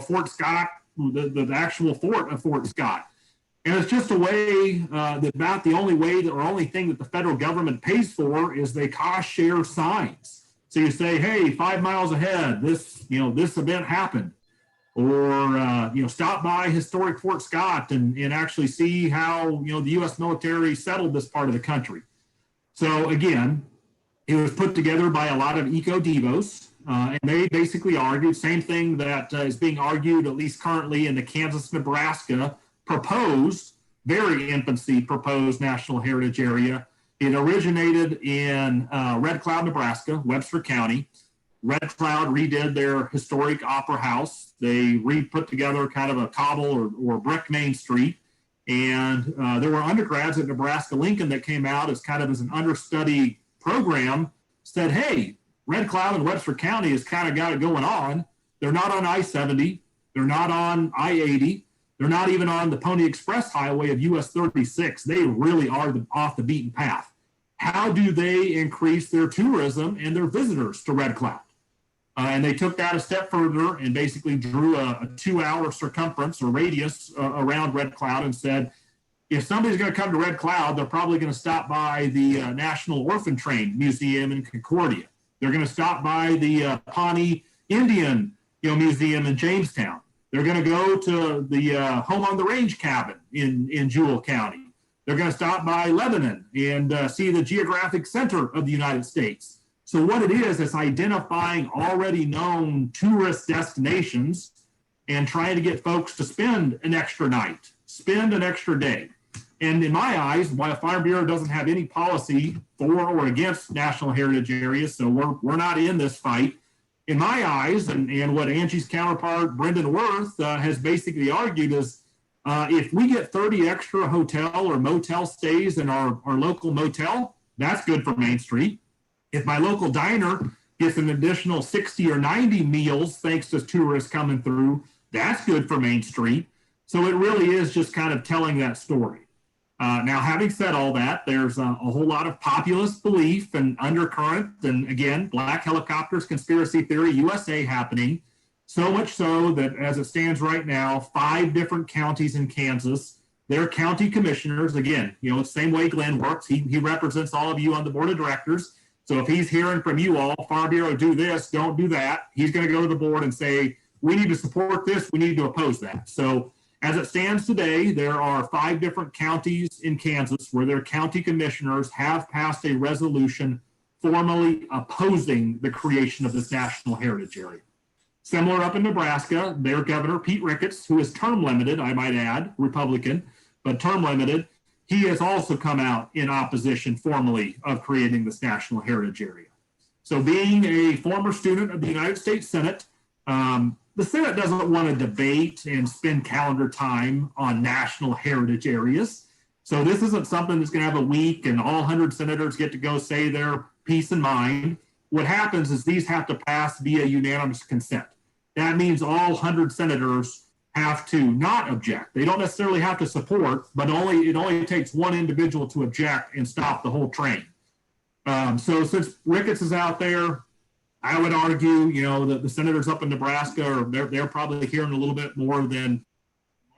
Fort Scott, the actual fort of Fort Scott. And it's just a way that about the only way or only thing that the federal government pays for is they cost share signs. So you say, hey, 5 miles ahead, this event happened. Or, stop by historic Fort Scott and actually see how, the U.S. military settled this part of the country. So again, it was put together by a lot of eco-devos, and they basically argued same thing that is being argued, at least currently, in the Kansas-Nebraska very infancy proposed national heritage area. It originated in Red Cloud, Nebraska, Webster County. Red Cloud redid their historic opera house. They put together kind of a cobble or brick Main Street. And there were undergrads at Nebraska Lincoln that came out as kind of as an understudy program, said, hey, Red Cloud and Webster County has kind of got it going on. They're not on I-70. They're not on I-80. They're not even on the Pony Express Highway of US 36. They really are off the beaten path. How do they increase their tourism and their visitors to Red Cloud? And they took that a step further and basically drew a 2-hour circumference or radius around Red Cloud and said, if somebody's going to come to Red Cloud, they're probably going to stop by the National Orphan Train Museum in Concordia. They're going to stop by the Pawnee Indian Museum in Jamestown. They're going to go to the Home on the Range cabin in Jewell County. They're going to stop by Lebanon and see the geographic center of the United States. So what it is identifying already known tourist destinations and trying to get folks to spend an extra night, spend an extra day. And in my eyes, while Farm Bureau doesn't have any policy for or against national heritage areas, so we're not in this fight. In my eyes, and what Angie's counterpart, Brendan Worth, has basically argued is if we get 30 extra hotel or motel stays in our local motel, that's good for Main Street. If my local diner gets an additional 60 or 90 meals thanks to tourists coming through, that's good for Main Street. So it really is just kind of telling that story. Now, having said all that, there's a whole lot of populist belief and undercurrent, and again, Black Helicopters Conspiracy Theory USA happening, so much so that as it stands right now, 5 different counties in Kansas, their county commissioners, again, the same way Glenn works, he represents all of you on the board of directors. So if he's hearing from you all, Farm Bureau, do this, don't do that, he's going to go to the board and say, we need to support this, we need to oppose that. So as it stands today, there are 5 different counties in Kansas where their county commissioners have passed a resolution formally opposing the creation of this national heritage area. Similar up in Nebraska, their governor, Pete Ricketts, who is term limited, I might add, Republican, but term limited, he has also come out in opposition formally of creating this national heritage area. So being a former student of the United States Senate, the Senate doesn't want to debate and spend calendar time on national heritage areas. So this isn't something that's going to have a week and all 100 senators get to go say their piece in mind. What happens is these have to pass via unanimous consent. That means all 100 senators have to not object. They don't necessarily have to support, but it only takes one individual to object and stop the whole train. So since Ricketts is out there, I would argue, that the senators up in Nebraska they're probably hearing a little bit more than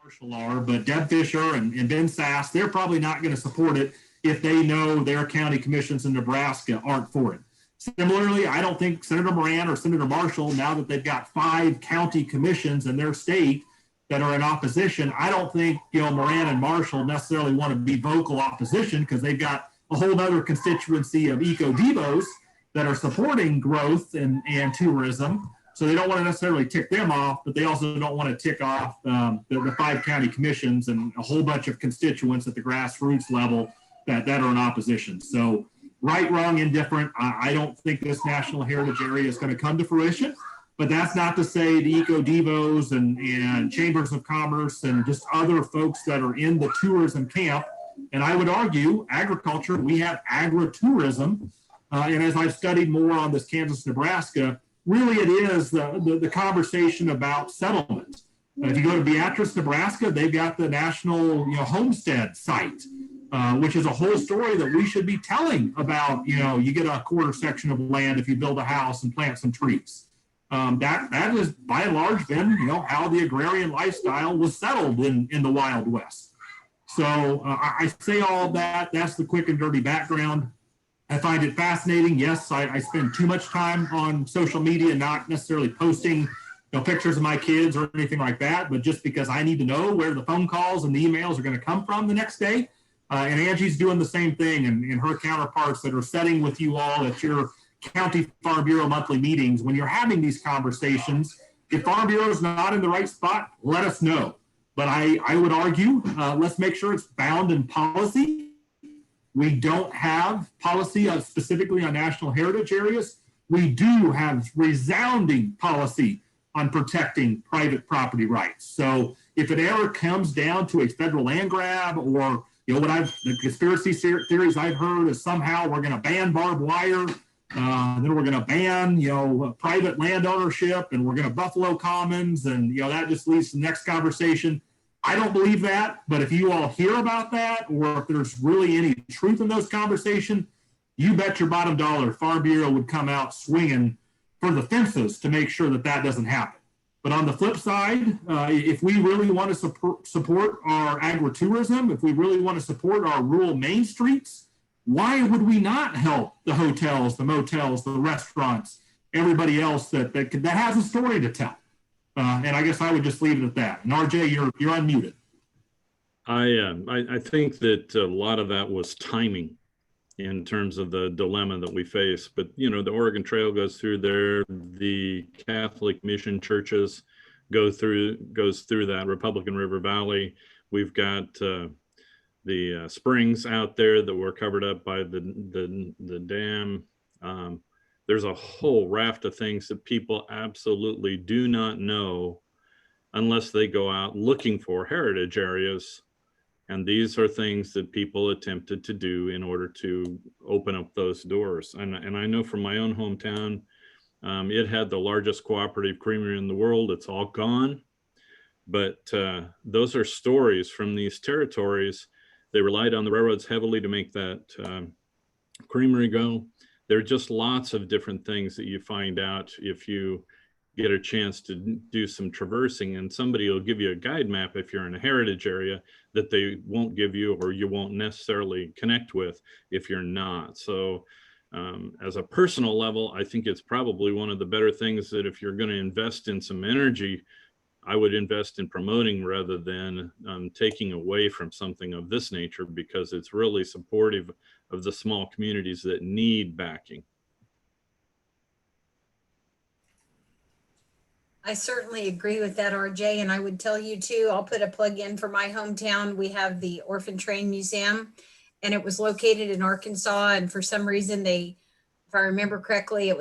Marshall are, but Deb Fisher and Ben Sass, they're probably not going to support it if they know their county commissions in Nebraska aren't for it. Similarly, I don't think Senator Moran or Senator Marshall, now that they've got 5 county commissions in their state that are in opposition, I don't think Moran and Marshall necessarily want to be vocal opposition because they've got a whole other constituency of eco-devos that are supporting growth and tourism. So they don't want to necessarily tick them off, but they also don't want to tick off the 5 county commissions and a whole bunch of constituents at the grassroots level that are in opposition. So right, wrong, indifferent, I don't think this national heritage area is going to come to fruition, but that's not to say the eco-devos and chambers of commerce and just other folks that are in the tourism camp. And I would argue agriculture, we have agritourism. And as I've studied more on this Kansas, Nebraska, really it is the conversation about settlement. If you go to Beatrice, Nebraska, they've got the National Homestead site, which is a whole story that we should be telling about. You get a quarter section of land if you build a house and plant some trees. That has by and large been how the agrarian lifestyle was settled in the Wild West. So I say all that. That's the quick and dirty background. I find it fascinating. Yes, I spend too much time on social media, not necessarily posting pictures of my kids or anything like that, but just because I need to know where the phone calls and the emails are going to come from the next day. And Angie's doing the same thing, and her counterparts that are setting with you all at your County Farm Bureau monthly meetings. When you're having these conversations, if Farm Bureau is not in the right spot, let us know. But I would argue, let's make sure it's bound in policy. We don't have policy specifically on national heritage areas. We do have resounding policy on protecting private property rights. So if it ever comes down to a federal land grab or the conspiracy theories I've heard is somehow we're going to ban barbed wire, then we're going to ban private land ownership, and we're going to Buffalo Commons, and that just leads to the next conversation. I don't believe that, but if you all hear about that, or if there's really any truth in those conversations, you bet your bottom dollar Farm Bureau would come out swinging for the fences to make sure that that doesn't happen. But on the flip side, if we really want to support our agritourism, if we really want to support our rural main streets, why would we not help the hotels, the motels, the restaurants, everybody else that has a story to tell? And I guess I would just leave it at that. And RJ, you're unmuted. I think that a lot of that was timing in terms of the dilemma that we face. But, you know, the Oregon Trail goes through there. The Catholic mission churches goes through that. Republican River Valley. We've got the springs out there that were covered up by the dam. There's a whole raft of things that people absolutely do not know unless they go out looking for heritage areas. And these are things that people attempted to do in order to open up those doors. And I know from my own hometown, it had the largest cooperative creamery in the world. It's all gone. But those are stories from these territories. They relied on the railroads heavily to make that creamery go. There are just lots of different things that you find out if you get a chance to do some traversing, and somebody will give you a guide map if you're in a heritage area that they won't give you, or you won't necessarily connect with if you're not. So as a personal level, I think it's probably one of the better things that if you're going to invest in some energy, I would invest in promoting rather than taking away from something of this nature, because it's really supportive of the small communities that need backing. I certainly agree with that, RJ. And I would tell you too, I'll put a plug in for my hometown. We have the Orphan Train Museum, and it was located in Arkansas. And for some reason, if I remember correctly,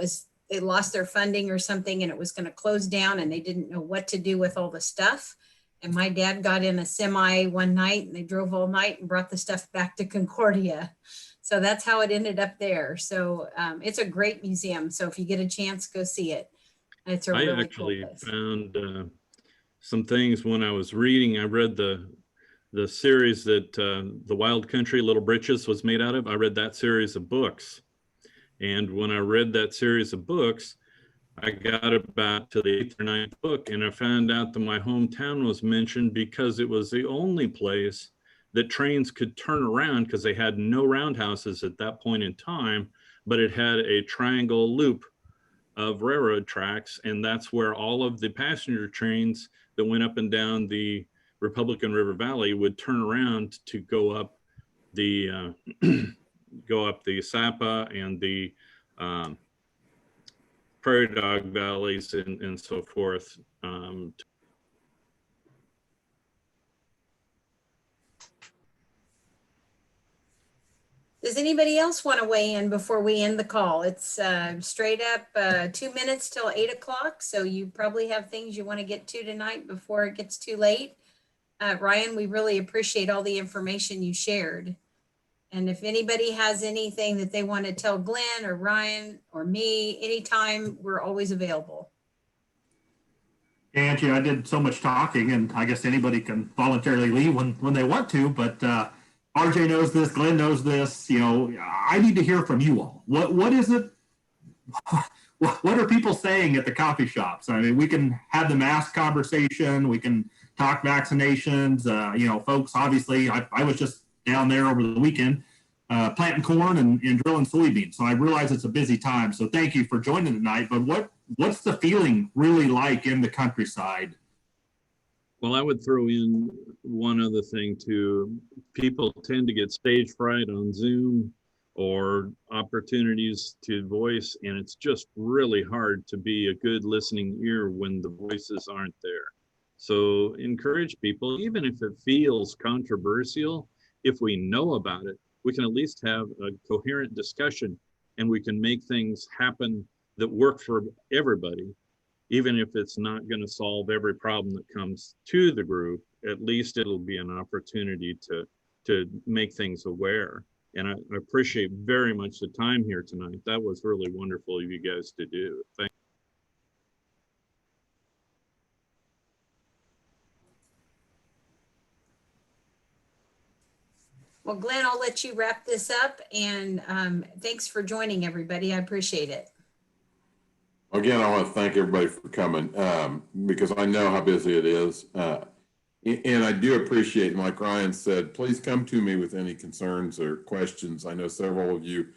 they lost their funding or something, and it was going to close down, and they didn't know what to do with all the stuff. And my dad got in a semi one night, and they drove all night and brought the stuff back to Concordia. So that's how it ended up there. So it's a great museum. So if you get a chance, go see it. It's a really actually cool place. Found some things when I was reading. I read the series that The Wild Country Little Britches was made out of. I read that series of books. And when I read that series of books, I got about to the 8th or 9th book, and I found out that my hometown was mentioned because it was the only place that trains could turn around, because they had no roundhouses at that point in time, but it had a triangle loop of railroad tracks, and that's where all of the passenger trains that went up and down the Republican River Valley would turn around to go up the Sapa and the Prairie Dog valleys and so forth. Does anybody else want to weigh in before we end the call? It's straight up 2 minutes till 8 o'clock. So you probably have things you want to get to tonight before it gets too late. Ryan, we really appreciate all the information you shared. And if anybody has anything that they want to tell Glenn or Ryan or me, anytime, we're always available. Angie, I did so much talking, and I guess anybody can voluntarily leave when they want to, but RJ knows this, Glenn knows this. You know, I need to hear from you all. What is it? What are people saying at the coffee shops? I mean, we can have the mask conversation. We can talk vaccinations. You know, folks, obviously, I was just down there over the weekend planting corn and drilling soybeans. So I realize it's a busy time. So thank you for joining tonight. But what's the feeling really like in the countryside? Well, I would throw in one other thing too. People tend to get stage fright on Zoom or opportunities to voice, and it's just really hard to be a good listening ear when the voices aren't there. So encourage people, even if it feels controversial, if we know about it, we can at least have a coherent discussion, and we can make things happen that work for everybody. Even if it's not going to solve every problem that comes to the group, at least it'll be an opportunity to make things aware. And I appreciate very much the time here tonight. That was really wonderful of you guys to do. Thank you. Well, Glenn, I'll let you wrap this up, and thanks for joining everybody. I appreciate it. Again, I want to thank everybody for coming because I know how busy it is. And I do appreciate, and like Ryan said, please come to me with any concerns or questions. I know several of you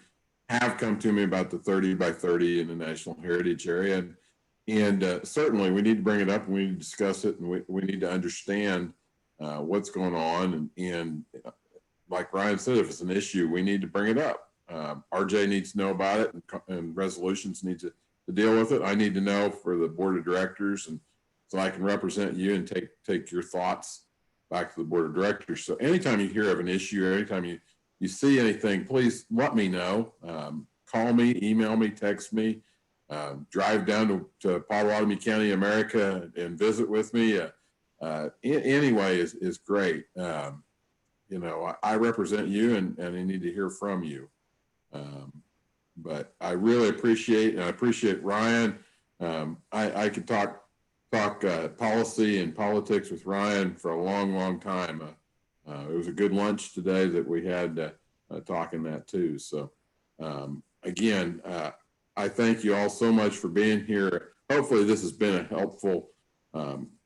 have come to me about the 30 by 30 in the National Heritage Area. And certainly we need to bring it up and we need to discuss it, and we need to understand what's going on. And like Ryan said, if it's an issue, we need to bring it up. RJ needs to know about it, and resolutions need to deal with it. I need to know for the board of directors, and so I can represent you and take your thoughts back to the board of directors. So anytime you hear of an issue, or anytime you see anything, please let me know. Call me, email me, text me, drive down to Potawatomi County, America, and visit with me. Anyway is great. You know, I represent you, and I need to hear from you. But I really appreciate, and I appreciate Ryan. I could talk policy and politics with Ryan for a long time. It was a good lunch today that we had talking that too. So again, I thank you all so much for being here. Hopefully this has been a helpful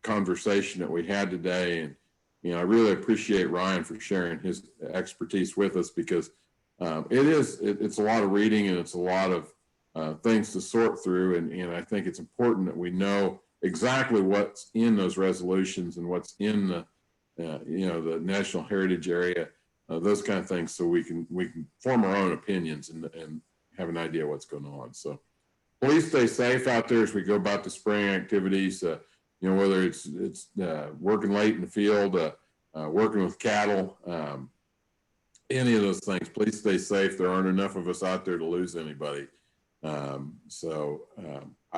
conversation that we had today. And, you know, I really appreciate Ryan for sharing his expertise with us, because it's a lot of reading, and it's a lot of things to sort through. And I think it's important that we know exactly what's in those resolutions and what's in the, the National Heritage Area, those kind of things, so we can form our own opinions and have an idea what's going on. So please stay safe out there as we go about the spring activities. Whether it's working late in the field, working with cattle, any of those things, please stay safe. There aren't enough of us out there to lose anybody. I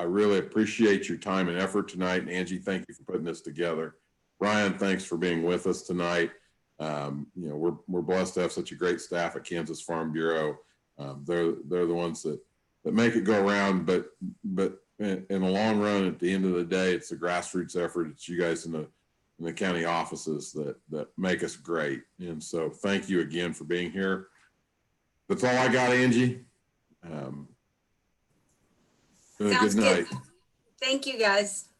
really appreciate your time and effort tonight. And Angie, thank you for putting this together. Ryan, thanks for being with us tonight. We're blessed to have such a great staff at Kansas Farm Bureau. They're the ones that make it go around, but in the long run, at the end of the day, it's a grassroots effort. It's you guys in the county offices that make us great. And so thank you again for being here. That's all I got, Angie. Sounds Good night. good. Thank you, guys.